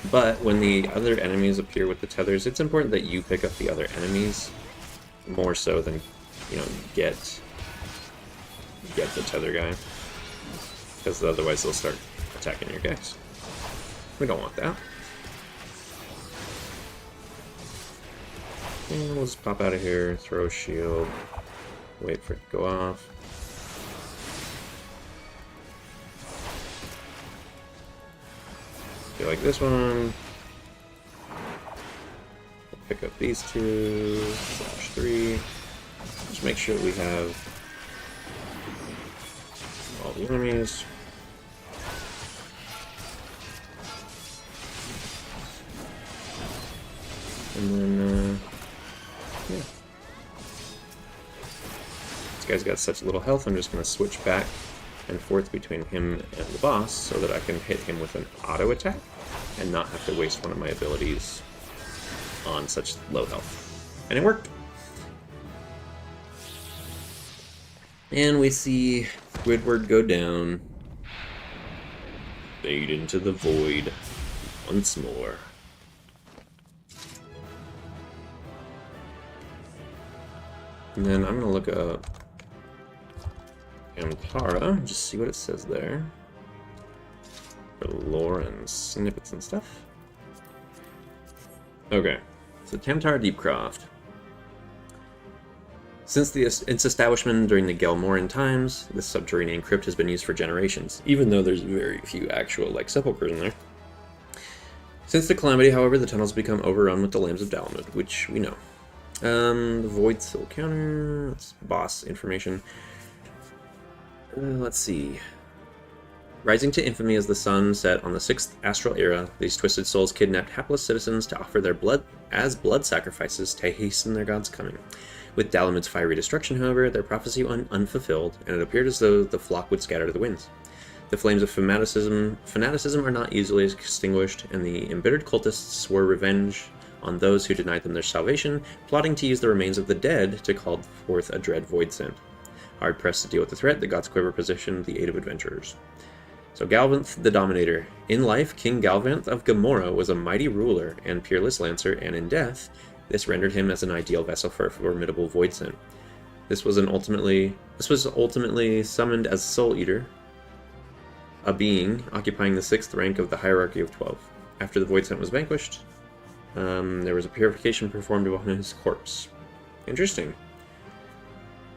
But when the other enemies appear with the tethers, it's important that you pick up the other enemies more so than, you know, get the tether guy, because otherwise they'll start attacking your guys. We don't want that. And we'll just pop out of here, throw a shield, wait for it to go off. Feel like this one. We'll pick up these two, slash 3. Just make sure we have all the enemies. And then, yeah. This guy's got such little health, I'm just going to switch back and forth between him and the boss so that I can hit him with an auto attack and not have to waste one of my abilities on such low health. And it worked! And we see Squidward go down. fade into the void once more. And then I'm gonna look up Tam-Tara, just see what it says there. For lore and snippets and stuff. Okay, so Tam-Tara Deepcroft. Since its establishment during the Gelmoran times, this subterranean crypt has been used for generations, even though there's very few actual, sepulchres in there. Since the Calamity, however, the tunnels become overrun with the Lambs of Dalamud, which we know. The Void Soul Counter, that's boss information. Let's see. Rising to infamy as the sun set on the 6th astral era, these twisted souls kidnapped hapless citizens to offer their blood as blood sacrifices to hasten their god's coming. With Dalamud's fiery destruction, however, their prophecy went unfulfilled, and it appeared as though the flock would scatter to the winds. The flames of fanaticism are not easily extinguished, and the embittered cultists swore revenge on those who denied them their salvation, plotting to use the remains of the dead to call forth a dread void sent. Hard pressed to deal with the threat, the gods' quiver positioned the aid of adventurers. So Galvanth the Dominator. In life, King Galvanth of Gamora was a mighty ruler and peerless lancer, and in death, this rendered him as an ideal vessel for a formidable void sent. This was ultimately summoned as Soul Eater, a being occupying the 6th rank of the hierarchy of 12. After the void sent was vanquished, there was a purification performed upon his corpse. Interesting.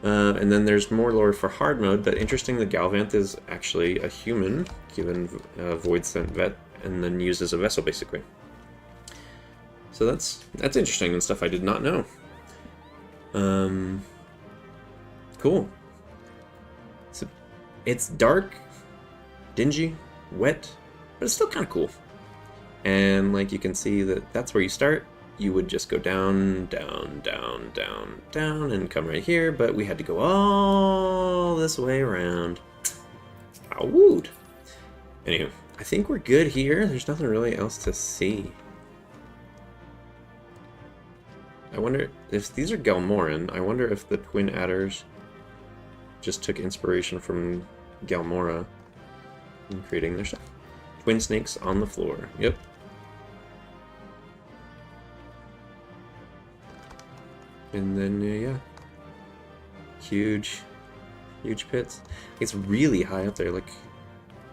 And then there's more lore for hard mode, but interesting that Galvanth is actually a human, given Void Sent Vet, and then used as a vessel, basically. So that's interesting and stuff I did not know. Cool. So it's dark, dingy, wet, but it's still kind of cool. And you can see that's where you start. You would just go down, down, down, down, down, and come right here, but we had to go all this way around. Ah, wood. Anywho, I think we're good here. There's nothing really else to see. I wonder if these are Gelmoran. I wonder if the Twin Adders just took inspiration from Gelmora in creating their stuff. Twin snakes on the floor. Yep. And then, yeah. Huge pits. It's really high up there. Look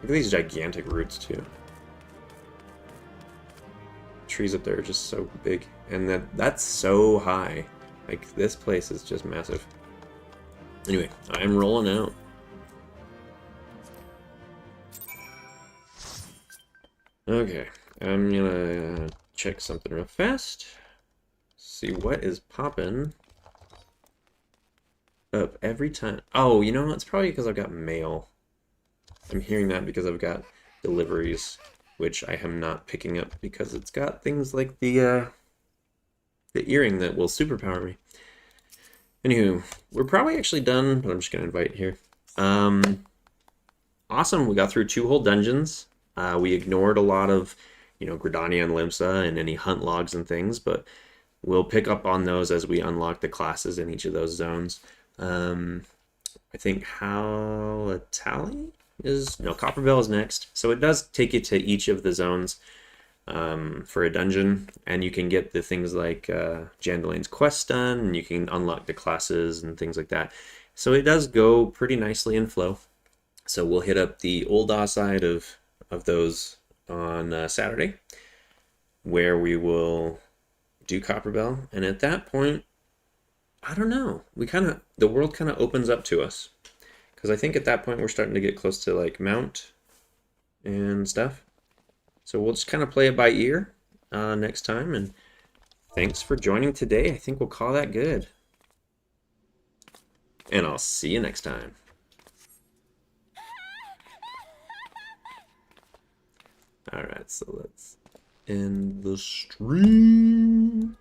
at these gigantic roots, too. Trees up there are just so big. And that's so high. This place is just massive. Anyway, I'm rolling out. Okay, I'm gonna check something real fast. See what is popping up every time. Oh, you know what? It's probably because I've got mail. I'm hearing that because I've got deliveries, which I am not picking up because it's got things like the earring that will superpower me. Anywho, we're probably actually done, but I'm just gonna invite here. Awesome, we got through 2 whole dungeons. We ignored a lot of, Gridania and Limsa and any hunt logs and things, but we'll pick up on those as we unlock the classes in each of those zones. I think Halatali Copperbell is next. So it does take you to each of the zones for a dungeon, and you can get the things like Jandalane's quest done, and you can unlock the classes and things like that. So it does go pretty nicely in flow. So we'll hit up the Ul'dah side of those on Saturday, where we will do Copperbell, and at that point, I don't know, the world kind of opens up to us, because I think at that point we're starting to get close to Mount and stuff. So we'll just kind of play it by ear next time, and thanks for joining today. I think we'll call that good, and I'll see you next time. Alright, so let's end the stream.